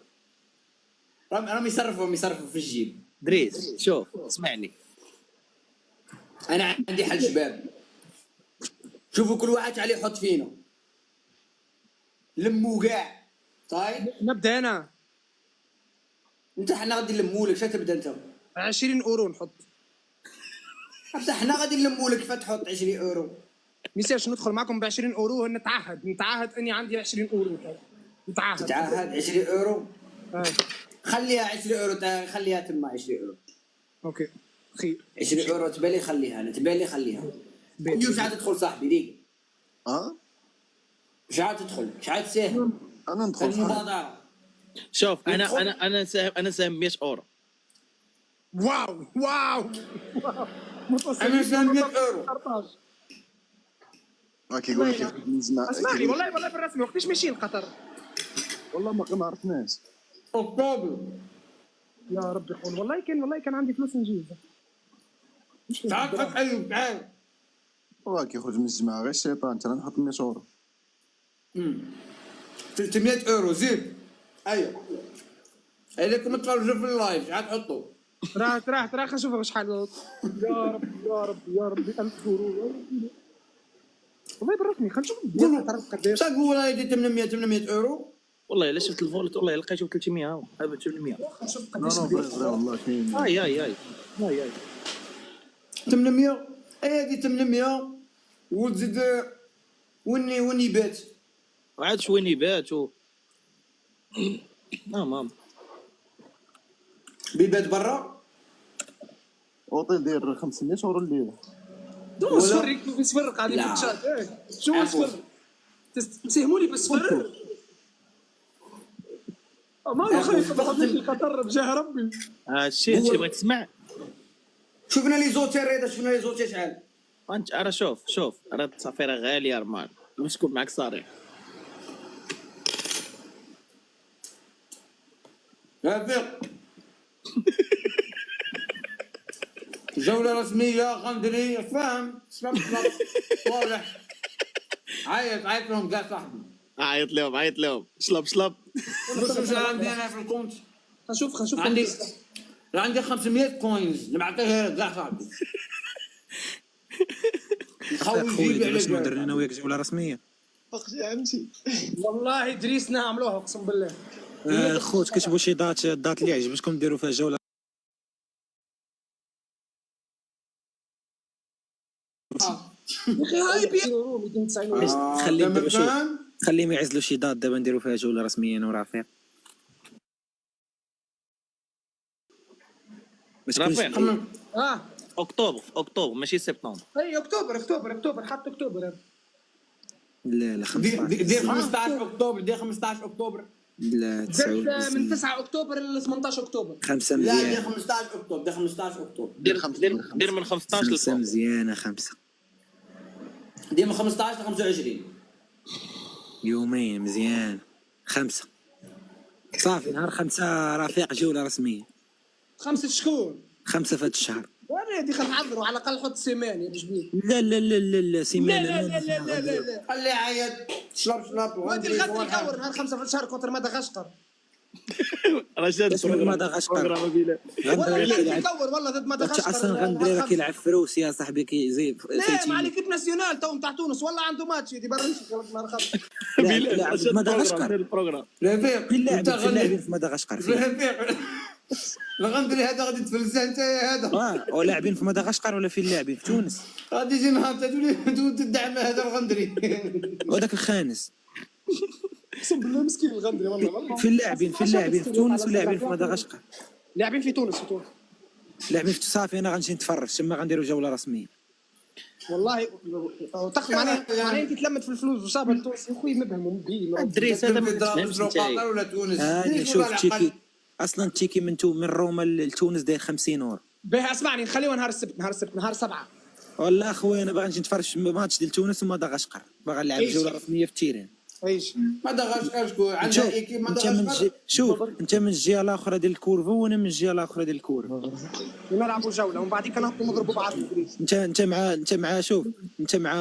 S4: راهم يصرفوا في الجيب.
S3: دريس شوف اسمعني.
S4: انا عندي حل شباب. شوفوا كل واحد عليه يحط فينا لمو كاع. طيب
S6: نبدا انا.
S4: انت حنا غادي نلمولك. شنو تبدا انت؟
S6: 20 اورو نحط.
S4: حتى حنا غادي نلمولك. كيف تحط 20 اورو؟
S6: ميساش ندخل معكم ب 20 اورو، نتعهد اني عندي 20 اورو. نتعهد
S4: تعهد 20 اورو.
S6: آه.
S4: خليها 20 اورو، خليها تما 20 اورو.
S6: اوكي خير.
S4: 20 اورو تبالي خليها، انا تبالي خليها. كل شحال تدخل صاحبي ديك؟ شحال تدخل؟ شحال تساهم؟
S2: انا ندخل صح.
S4: المبادرة.
S3: شوف انا ساهم 100 اورو.
S6: واو
S4: انا ساهم 100 اورو.
S2: كيقول لك نجمع.
S6: اسمعني والله بالرسمي وقتاش ماشيين قطر؟
S2: والله ما عرفناش.
S4: اكتوبر.
S6: يا رب يكون والله كان عندي فلوس نجيب.
S4: تعال تحط ايوب تعال.
S2: والله كيخرج من الجماعه غير الشيطان. ترى نحط 100 اورو.
S4: 300 اورو زيد. ايوه عليكم تفرجوا في اللايف شحال تحطوا؟
S6: ترى خلينا نشوفوا شحال. يا ربي 1000 اورو والله بالرسمي. خلينا نشوف تعرف قداش.
S4: صافي والله يدي 800 اورو.
S3: والله الا شفت الفولت والله لقيته 300 هذا 800.
S6: نشوف
S2: لا
S6: قداش
S2: لا والله كاين.
S3: اي
S4: 800 هذه 800 وتزيد وين يبات.
S3: وعاد شوين يبات مام
S4: بيبات برا.
S2: اوطيل داير 500 اورو الليله.
S6: دو صفر في صفر قاعدين في الشات. شو صفر تساهموا لي بالصفر. ما خايف بحطني في قطر بجاه ربي.
S3: الشيء تبغى تسمع.
S4: شفنا لي زوتير شحال.
S3: انت راه شوف راه التصافيره غاليه رمان، باش نكون معك صريح.
S4: رفيق جولة رسمية غندري فاهم سلام واضح. عيط لهم كاع صاحبي.
S3: عيط لهم شلب.
S4: بص عندي انا في الكونت.
S6: خنشوف
S4: عندي 500 كوينز نبعثها لك كاع صاحبي. نخوي
S1: خويا باش ندير انا وياك جوله رسميه.
S6: والله دريسنا عملوها اقسم بالله.
S1: خوت كتبوا شي دات اللي عجبتكم نديروا فيها جوله.
S6: يا اخي هاي 290
S1: خليهم دابا شوف خليهم يعزلوا شي دات دابا نديروا فيها جوله رسميه انا ورافيق.
S3: رافيق اكتوبر ماشي سبتمبر.
S6: اي اكتوبر حتى اكتوبر.
S1: لا 15
S4: دير 15 اكتوبر دير 15 اكتوبر.
S1: لا
S6: درت من 9 اكتوبر ل 18 اكتوبر.
S1: 5
S4: لا
S1: مزيان.
S4: دير 15 اكتوبر دير 15 اكتوبر.
S3: دير من 15 ل
S1: 5 مزيانه 5
S4: دير من 15 ل 25
S1: يومين مزيان. 5 صافي نهار 5 رفيق جوله رسميه.
S6: 5 شهور
S1: 5 في هذا الشهر.
S6: وانا هذه خل نعذروا على الاقل حط سيمان باش بيه.
S1: لا سيمانه.
S6: لا
S4: خليه يعيط شلب
S6: وانت الغد نكور نهار 5 في الشهر كونتر مدغشقر.
S3: رشاد
S1: اسمه مدغشقر.
S6: والله نكور والله ضد مدغشقر.
S1: اصلا غندري راه كيلعب فروس يا صاحبي زي
S6: لا مع ليكيب ناسيونال تو نتاع تونس والله عنده ماتش يدي برنش نهار 5.
S1: لاعب في مدغشقر.
S4: رفيق
S1: في لاعبين في مدغشقر.
S4: رفيق الغندري هذا غادي تفلسه انت هذا.
S1: ولاعبين في مدغشقر ولا في اللاعبين في تونس.
S4: غادي يجي نهار تولي تدعم هذا الغندري.
S1: وذاك الخانس.
S6: اقسم بالله مسكين الغندري والله.
S1: في اللاعبين في تونس ولاعبين في مدغشقر.
S6: لاعبين في تونس
S1: لاعبين في صافي انا غنمشي نتفرج تما غنديروا جوله رسميه.
S6: والله تاخذ معناها انت تلمت في الفلوس وصابه لتونس يا خويا مبهم ومبين.
S3: الدريس هذا ما تفهمش
S4: قطر ولا تونس.
S1: شوف تشيكي اصلا تشيكي من روما لتونس داير 50 اورو.
S6: باهي اسمعني نخليوها نهار 7.
S1: والله اخويا انا باغي نجي نتفرج ماتش ديال تونس ومدغشقر. باغي نلعب جوله رسميه في التيران.
S6: ايش
S4: مدغشقر شكون عندها ايكيب مدغشقر.
S1: شوف انت من الجهه الاخرى ديال الكورفو وانا من الجهه الاخرى ديال الكورفو.
S6: نلعبوا جوله ومن بعد كنهبطوا نضربوا بعض.
S1: انت مع شوف انت مع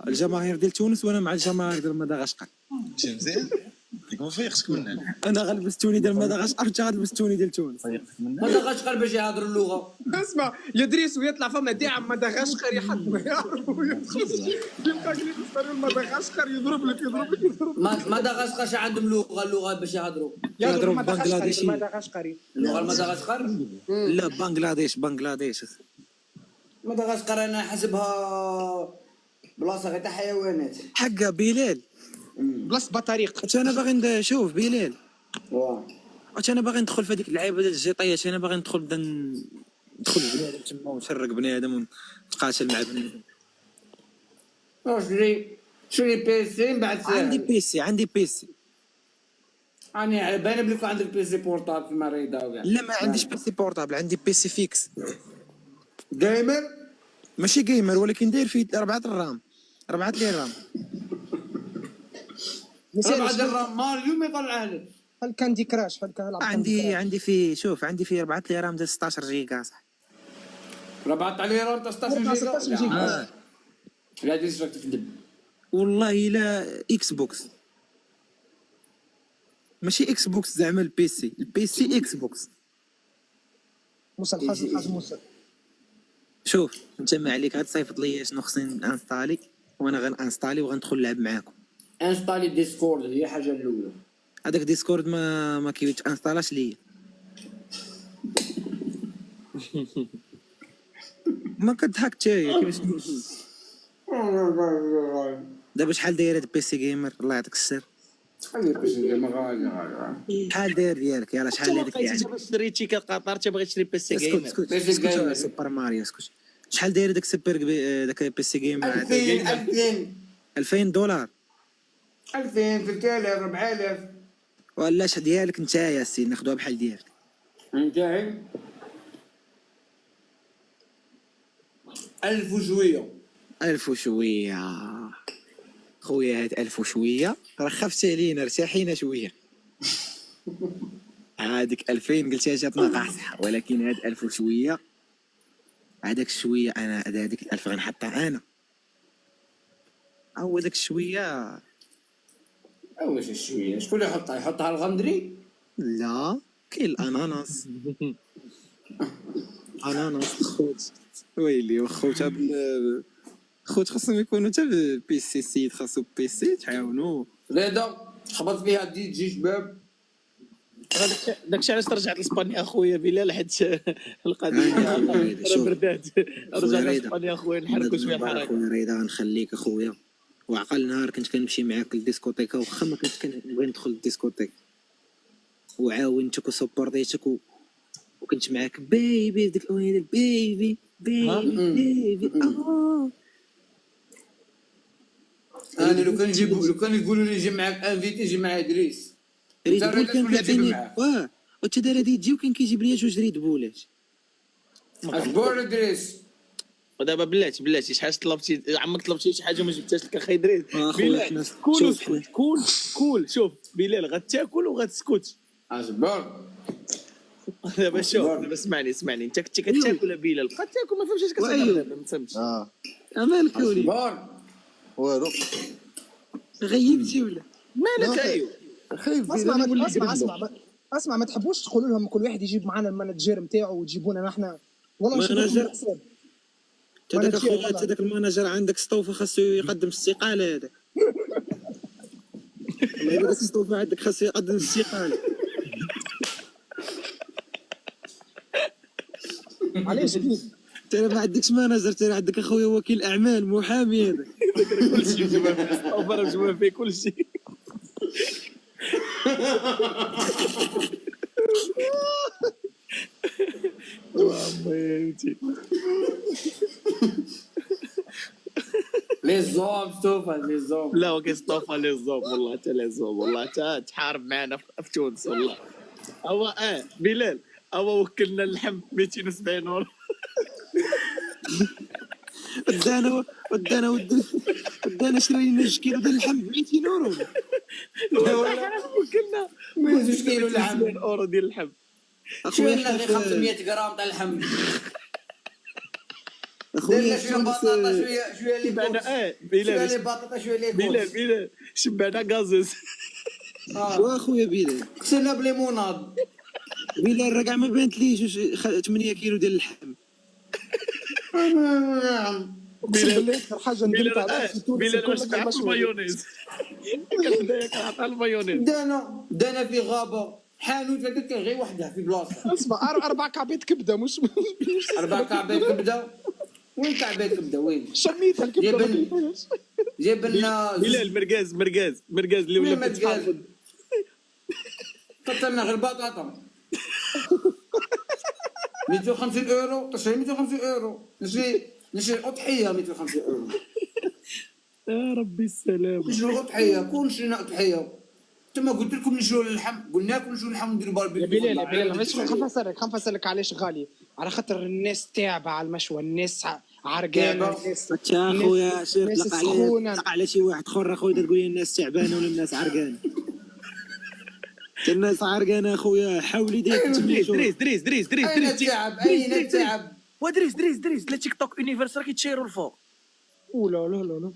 S1: الجماهير ديال تونس وانا مع الجماهير ديال مدغشقر.
S7: مزيان يكون فيقسك مننا.
S1: انا غلبستوني ديال مدغشقر وانت غلبستوني ديال تونس.
S4: مدغشقر باش يهضروا اللغه.
S6: اسمع يدريس ويطلع فما داعم مدغشقر يحطوا يعرفوا يبقى مدغشقر يضرب لك.
S4: مدغشقر شي عندهم اللغه باش يهضروا
S1: بنغلاديشي.
S4: اللغه المدغشقر.
S1: لا بنغلاديش.
S4: مدغشقر انا حسبها بلاصه غير تاع حيوانات.
S1: حقا بلال.
S6: بلاصه بطريق.
S1: قلت انا باغي نشوف بلال،
S4: واه
S1: قلت انا باغي ندخل في هذيك اللعيبه ديال الجيطيات، انا باغي ندخل نبدا ندخل بنادم تما ونشرق بنادم ونتقاتل مع بنادم.
S4: شري بي سي من بعد
S1: عندي بيسي، عندي بيسي.
S4: انا باين بليك عندك بي سي بورتابل في مريضه وكاع.
S1: لا ما عنديش بيسي بورتابل، عندي بيسي فيكس.
S4: جيمر
S1: ماشي جيمر ولكن داير فيه 4 الرام، 4 لي رام.
S4: بعد الرام ماريو ما يطلع لك.
S6: هل كاندي كراش؟ هل كان
S1: عندي فيه، شوف عندي فيه 4 لي رام ديال 16 جيجا صح.
S4: ربعت عليه رام 16 جيجا. لا دير راك تكذب.
S1: والله الا اكس بوكس، ماشي اكس بوكس زعما البيسي اكس بوكس.
S6: موسى الحاج موسى.
S1: شوف انت ما عليك غتصيفط لي شنو خصني انستالي وانا غنانستالي وغندخل نلعب معاكم.
S4: انستالي ديسكورد هي الحاجه الاولى.
S1: هذاك ديسكورد ما كيتانستالاش ليا. ما كتضحك حتى كيفاش دابا شحال داير هاد بيسي جيمر الله يعطيك السر؟ شحال داير ديالك؟ يلاه شحال هذيك يعني؟
S3: شريتي كقطر تبغي تشري بي سي جيمر.
S1: اسكت سوبر ماريو اسكت. شحال داير داك سوبر داك بيسي جيمر؟ 2000 دولار
S4: 2000 3000 4000
S1: ولا اش ديالك انت يا سي ناخذوها بحال ديالك
S4: نتاعي 1000 وشويه.
S1: 1000 وشويه خويا، هاد 1000 وشويه راه خفت علينا ارتاحينا شويه. هاديك 2000 قلتيها جاتنا قاصحه، ولكن هاد 1000 وشويه هذاك الشويه انا هذيك 1000 غنحطها انا. او داك الشويه
S4: واش الشويه شكون اللي يحطها الغندري؟
S1: لا كاين الاناناس. اناناس خوت ويلي خوت خوت خاصهم يكونوا حتى بيسي سيد، خاصو بيسي تعاونوا.
S4: رضا خبط فيها دي شباب.
S3: داكشي علاش رجعت لاسبانيا اخويا بلال، حيت القضيه راه بردات. رجعت لاسبانيا اخويا نحركوا شويه الحركه.
S1: اخويا رضا غنخليك اخويا، وعقل نهار كنت كنمشي معاك للديسكوتيكا واخا ما كنت كنبغي ندخل للديسكوتيك وعاونتك وسبورتيتك وكنت معاك بيبي ديك الاغنيه ديال بيبي.
S4: انا لو كان يقولوا لي جي معاك انفيتي جي مع ادريس.
S1: ريد بول كان كيعطيني واه وانت داير هادي تجي وكان كيجيب لي جوج ريد بولات.
S4: اخبار ادريس؟
S3: ودابا بلاتي شحال طلبتي عمرك طلبتي شي حاجه وما جبتهاش لك اخي ادريس؟ بلال كول شوف بلال غتاكل وغتسكت.
S4: اصبر
S3: دابا شوف دابا اسمعني انت كنتي كتاكل يا بلال بقى تاكل ما فهمتش اش كتهضر دابا ما فهمتش.
S1: مالك ولي
S2: اصبر والو
S1: غيبتي ولا
S3: مالك ايوا
S6: اسمع ما تحبوش تقولوا لهم كل واحد يجيب معنا المانجير نتاعو وتجيبونا احنا والله مش
S1: مانجر. داك المانجر عندك سطوفه خاصو يقدم استقاله هذا. والله داك السطوفه عندك خاصو يقدم استقاله.
S6: علاش
S1: ترى ما عندكش مانجر، ترى عندك اخويا وكيل اعمال محامي هذا.
S3: كلشي جوا فيه كلشي.
S4: لي زوم ستوفا لي زوم.
S3: لا وكيصطوفى لي زوم والله حتى لي زوم والله حتى تحارب معنا في تونس والله. هو بلال هو وكلنا اللحم 270 اورو. ودانا شري لنا 2 كيلو ديال اللحم ب 200 اورو. وكلنا
S4: 2 كيلو لحم
S3: 2 اورو ديال اللحم.
S4: اخويا لنا 500 غرام تاع اللحم.
S1: اخويا
S4: شويه بطاطا شويه لي
S3: بلال
S4: شويه بطاطا شويه لي
S3: بلال شبعنا غازوز.
S1: واخويا بلال
S4: كسرنا بليموناد.
S1: بلال راه كاع ما بانت ليش 8 كيلو ديال اللحم.
S3: بلال
S6: حاجه نديرها
S3: بلال واش تعرف المايونيز؟ كنبدا كنعطيها المايونيز.
S4: دانا في غابه حانوت هذاك غير وحده في بلاصه.
S6: اسمع 4 كعبات كبده مش
S4: 4 كعبات كبده وين كعبة الكبده وين؟
S6: شميتها الكبده
S4: جايب
S6: ما
S4: لنا-
S6: كليتهاش.
S4: جايب لنا
S3: بلال مرقاز اللي
S4: وين
S3: ولا
S4: ما تقال قطرنا غير البطاطا 250 اورو تشري 250 اورو نشري اضحيه 250 اورو
S3: يا ربي السلام.
S4: نشري اضحيه كون شرينا اضحيه تما قلت لكم نشروا اللحم قلنا لكم نشروا اللحم ونديروا باربيكيو
S6: يا بلال
S4: والله.
S6: معليش خنفسرك علاش غالي، على خاطر الناس تاعبه على المشوى، الناس عرقانه،
S4: تاعبة.
S6: الناس
S5: تا خويا شوف
S6: الناس
S5: طلق
S6: سخونة.
S5: على طلق على شي واحد اخر اخويا تقول لي الناس تعبانه ولا الناس عرقانه. الناس عرقانه اخويا حاولي ديك
S3: دريس
S4: اين التعب اين التعب
S3: دريس لا تيك توك يونيفرس راه كيتشيروا الفوق.
S6: لا لا لا لا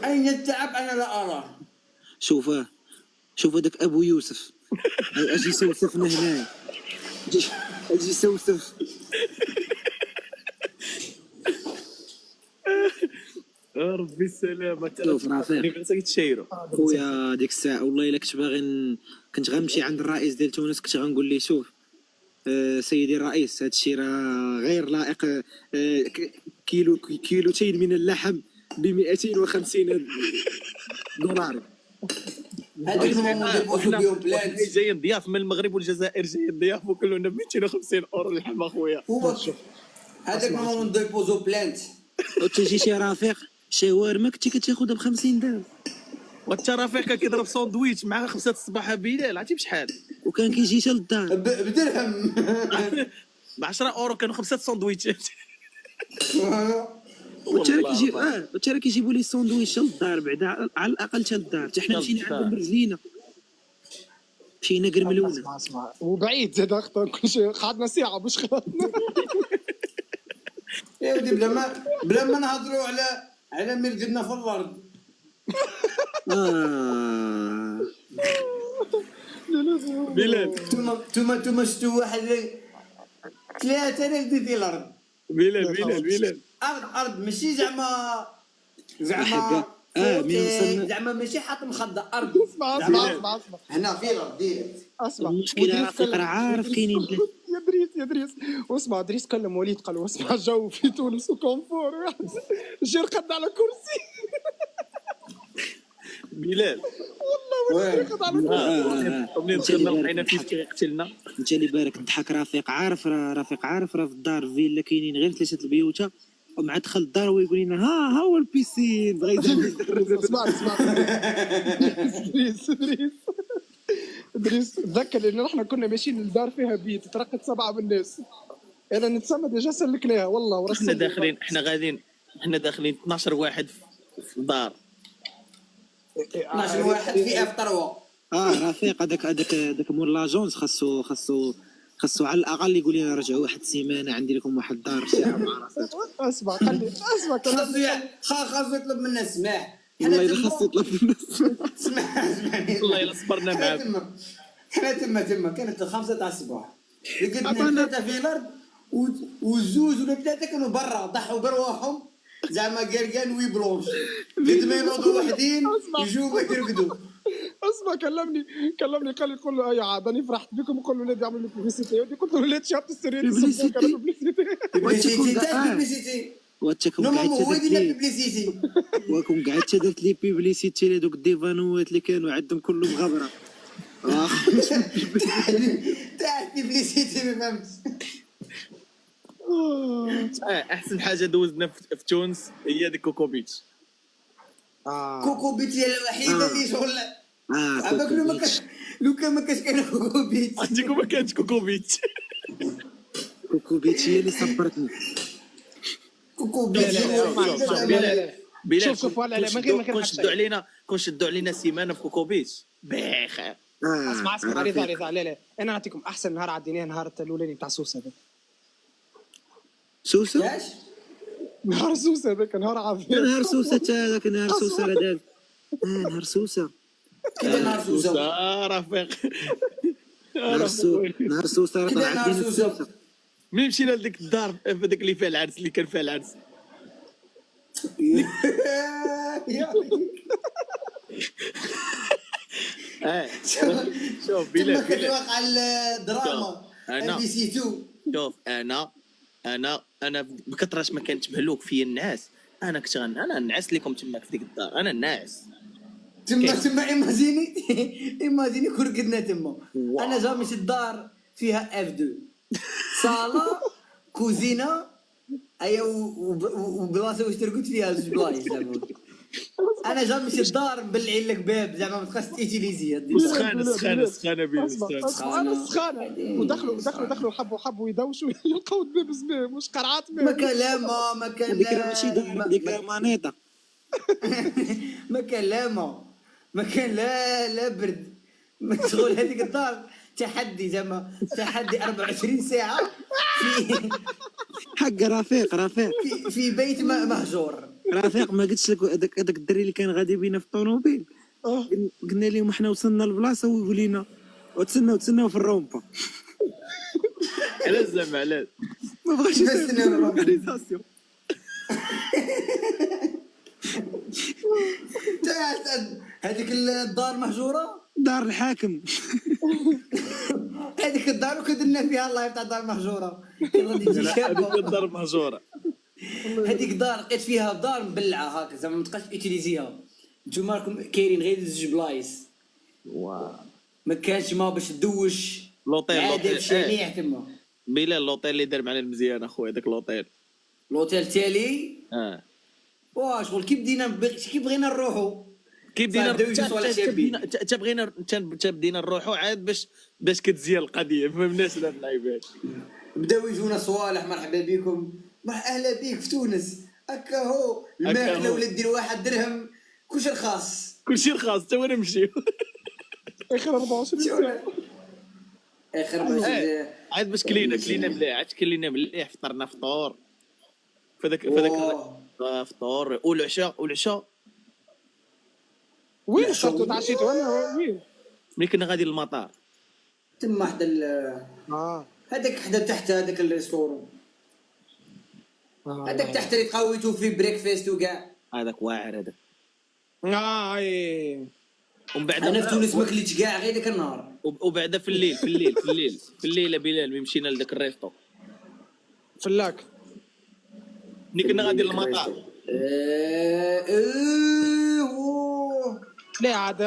S4: اين التعب انا لا اراه
S5: شوف هذاك ابو يوسف اجي يسوسفنا هنا اجي يسوسف.
S3: يا ربي السلامة.
S5: شوف رافق.
S3: يونيفرس كيتشيروا.
S5: خويا ديك الساعه والله الا كنت باغي كنت غنمشي عند الرئيس ديال تونس كنت غنقول ليه شوف سيدي الرئيس هذا الشيء راه غير لائق. كيلوتين من اللحم ب 250 دولار.
S4: هذا المهم بيهم بلاد
S3: جايين ضياف من المغرب والجزائر جايين ضياف وكلنا 250 اورو اللحم اخويا.
S4: هو هذاك المهم نديبوزو بلانت
S5: وتجي شي رافق شاورما كنتي كتاخذها ب 50 درهم
S3: وانت رافيق كيضرب ساندويتش مع 5 الصباح بلال عرفتي بشحال؟
S5: وكان كيجي حتى للدار.
S4: بدرهم
S3: ب 10 اورو كانوا 5 ساندويتشات.
S5: وتا راه كيجيبوا لي الساندويتش حتى للدار بعدا على الاقل حتى للدار حتى حنا مشينا عندهم برجلينا مشينا قرملونا.
S6: اسمع وبعيد زاد اخطر كل شيء قعدنا ساعه باش خلصنا.
S4: يا ودي بلا ما نهضروا على مرقدنا في الارض
S3: بلال
S4: توما شفتوا واحد 3000 ديال الارض
S3: بلال
S4: ارض ماشي زعما زعما ماشي حاط مخده ارض
S6: اسمع
S4: هنا في الارض ديريكت
S6: اسمع
S5: المشكله رافق راه عارف كاينين
S6: يا دريس واسمع دريس كلم وليد قال له اسمع الجو في تونس وكونفور جي رقد على كرسي
S3: بلال
S6: والله رقد على كرسي.
S3: ومنين دخلنا لقينا فيه كيقتلنا.
S5: انت اللي بالك تضحك رافق عارف راه في الدار فيلا كاينين غير 3 البيوت ومع دخل الدار هو يقول لنا ها هو البيسين بغا
S6: اسمع دريس تذكر ان احنا كنا ماشيين للدار فيها بيت ترقت 7 من الناس انا نتسمى ديجا سلكناها والله ورسل
S3: احنا داخلين 12 واحد في الدار
S4: 12 واحد في اف طروه
S5: رفيق هذاك مول لاجونس خاصو على الاقل يقول لنا رجعوا واحد السيمانه عندي لكم واحد الدار ساعه مع راسك.
S6: اسمع
S4: خاصو يطلب منا السماح
S5: والله الا خاص يطلب منا
S4: اسمعني
S3: والله الا صبرنا معاك.
S4: حنا تما كانت 5 تاع الصباح لقينا 3 في الارض والزوج ولا 3 كانوا برا ضحوا برواحهم زعما قرقان وي بلونش قد ما ينوضوا وحدين يجوا يرقدوا.
S6: اسمع كلمني قال لي قول له يا عاد فرحت بكم قول له ولادي عملوا لي بيبليسيتي قلت له ولاد شهادة السرية
S4: بيبليسيتي
S5: واتكم
S4: بيبليسيتي
S5: درت لي بيبليسيتي لهذوك الديفانوات اللي كانوا عندهم كلهم غبره.
S4: تاع بيبليسيتي ما فهمتش.
S3: احسن حاجه دوزنا في تونس هي ديك كوكوبيتش.
S4: كوكوبيتش هي الوحيده اللي شغل لو كان ما كانش كاين كوكوبيتش
S3: عندكم ما كانش كوكوبيتش.
S5: كوكوبيتش هي اللي صبرتني.
S4: كوكوبيتش
S3: بلال
S6: شوف لا من غير
S3: كون شدوا علينا سيمانه في كوكوبيتش بخير.
S6: اسمع رضا لا انا نعطيكم احسن نهار عديناه نهار الاولاني تاع سوسه هذاك.
S5: سوسه
S6: نهار سوسه هذاك نهار عظيم.
S5: نهار سوسه هذاك نهار سوسه هذاك نهار سوسه
S4: نهار سوسه
S3: رفيق
S5: نهار سوسه راه عندنا سوسه.
S3: ملي مشينا لديك الدار هذاك اللي فيها العرس اللي كان فيها العرس شوف بلال
S4: كان واقع الدراما
S3: أنا.
S4: بي سي 2
S3: شوف انا انا بكثرة ما كانت مهلوك فيا الناس، انا كنت انا نعس لكم تماك في ديك الدار، انا الناس
S4: تما ايماجيني كون رقدنا تما. انا جا مشيت الدار فيها اف 2 صاله كوزينه ايا وبلاصه واش ترقد فيها زوج بلايص زعما. انا جا مشيت الدار مبلعين لك باب زعما ما تبقاش تيتيليزي هاد
S3: سخانه بيلي
S6: انا سخانه ودخلوا حبوا يدوشوا يلقاو الباب زمام واش قرعات
S4: ما كان لا ما ما كان
S5: هذيك راه ماشي دار، هذيك مانيطه.
S4: ما كان لا ما كان لا برد مشغول هذيك الدار تحدي زعما تحدي 24 ساعه في
S5: حق رفيق
S4: في بيت مهجور.
S5: رفيق ما قلتش لك هذاك الدري اللي كان غادي بينا في الطوموبيل، قلنا لهم حنا وصلنا للبلاصه وولينا وتسناو في الرومبا.
S3: علاش زعما علاش
S5: ما بغاش
S4: نستناو
S5: الريزاسيون.
S4: هذيك الدار مهجوره،
S5: دار الحاكم.
S4: هذيك الدار وكدرنا فيها الله تاع دار مهجوره. هذيك
S3: الدار مهجوره،
S4: هذيك الدار لقيت فيها دار مبلعه هكا زعما ما تبقاش تيتيليزيها. نتوما راكم كايرين غير زوج بلايص، ما كانش ما باش تدوش
S3: لوطيل
S4: شنيع تما.
S3: بلال لوطيل اللي دار معنا المزيان اخويا، داك لوطيل
S4: التالي واه شغل كي بغينا نروحوا
S3: كي بدينا بدينا نروحوا عاد باش كتزيان القضيه، ما فهمناش هاد اللعيبات.
S4: بداو يجونا صوالح مرحبا بكم اهلا بيك في تونس هكا هو الماكله ولا دير 1 درهم كلشي رخاص
S3: حتى وانا نمشيو
S6: اخر 24 ساعه
S4: اخر باش
S3: عاد باش كلينا مليح فطرنا فطور فداك فطور والعشاء
S6: وين فطرتوا تعشيتوا انا وين
S3: ملي كنا غادي للمطار
S4: تما حدا هذاك حدا تحت هذاك الريستورون هذاك تحت اللي تقويتو فيه بريكفاست وكاع
S3: هذاك واعر هذاك ومن بعد
S4: انا في تونس ما كليتش كاع غير داك النهار.
S3: وبعدا في الليل بلال مشينا لذاك الريستو
S6: فلاك
S3: ملي كنا غادي للمطار.
S6: لا عاد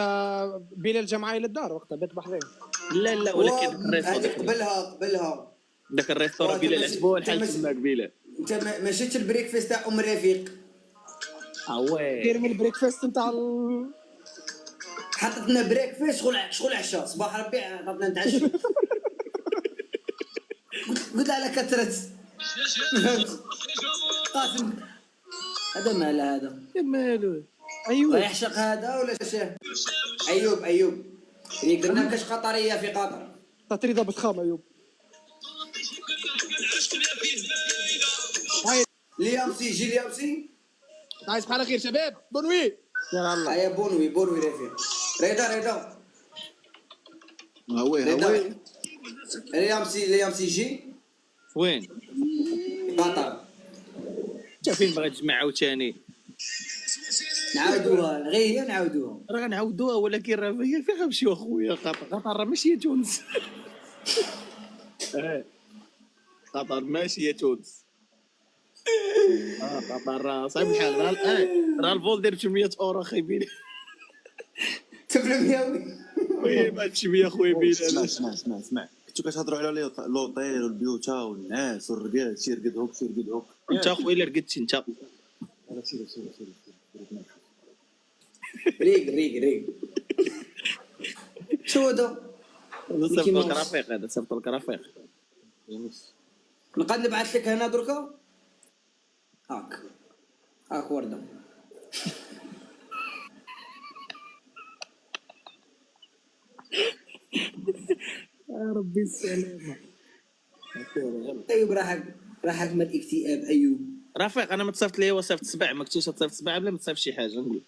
S6: بلال جا معايا للدار وقتها بيت بحرين.
S3: لا ولكن الريستو
S4: قبلها
S3: داك الريستو بلال عجبو الحال تماك بلال.
S4: انت ما شفتش البريكفاست تاع ام رفيق؟
S3: وي
S6: كاين من البريكفاست نتاع
S4: حطت لنا بريكفاست شغل عشاء صباح ربي عطنا نتعشى. قلت على كثرة قاسم هذا مال هذا
S6: يا مالو ايوب
S4: يحشق هذا ولا شاه ايوب اللي قلنا كاش قطريه في قطر
S6: تطريده بتخام ايوب.
S4: ليامسي
S6: عايز بحال خير شباب بونوي يا الله
S4: يا بونوي رفيق رضا
S2: هوي
S4: ليامسي جي
S3: وين
S4: قطر
S3: انت فين باغي تجمع عاوتاني
S4: نعاودوها غير نعاودوها
S3: راه غنعاودوها ولكن راه هي فين غنمشيو اخويا قطر راه ماشي هي تونس. قطر ماشي هي تونس. قطر راه صعيب الحال راه الفول داير 800 اورو اخي بيلي
S4: 800
S3: وي ما هادشي 100 خويا بيلي.
S7: اسمع كنتو كتهضروا على لوطيل والبيوتا والناس والرقاد سير قد هوك
S3: انت اخويا اللي رقدتي انت
S7: سير
S4: ريق شو هذا
S3: صيفط لك رفيق
S4: نقدر نبعث لك هنا دركا هاك ورده
S6: يا ربي السلامه.
S4: ايوب راحك مات اكتئاب ايوب
S3: رفيق. انا ما تصيفط لي وصيفط 7 ما كنتش تصيفط 7 بلا ما تصيفط شي حاجه نقول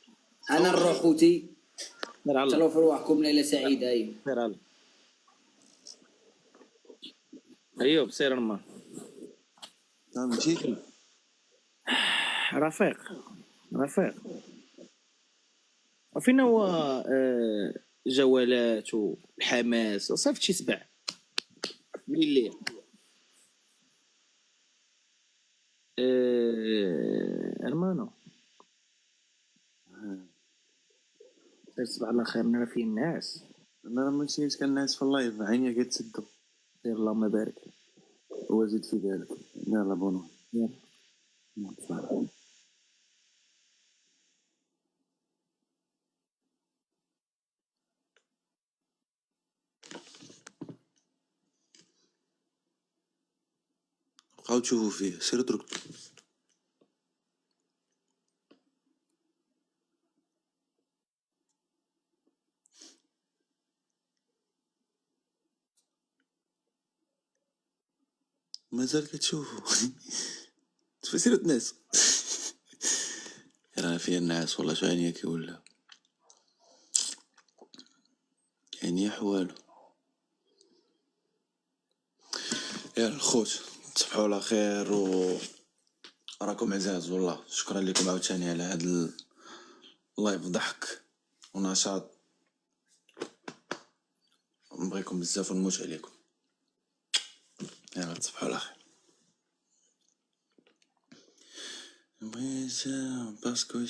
S4: انا نروح خوتي
S3: دير على
S4: تلو في رواحكم ليله سعيده. ايوب
S3: دير على ايوب سير ما
S7: مشيت
S3: رفيق وفينا هو جولات والحماس وصيفط شي 7 من الليل ارمانو تصبح على خير. نرى فيه الناس
S7: انا راه ماشي كان الناس في اللايف عينيا كتسدو.
S3: دير اللهم بارك.
S7: وزيد في ذلك. يلا بونو.
S3: يلا.
S7: بقاو تشوفوا فيه سير اترك. مازال كتشوفوا شوف سيرة الناس. راه فيه الناس والله. شو عينيا كي ولا عينيا حوالو. يا الخوت تصبحوا على خير و راكم عزاز والله. شكرا لكم عاوتاني على هذا اللايف ضحك ونشاط. نبغيكم بزاف ونموت عليكم. يلا تصبحوا على خير. باسكو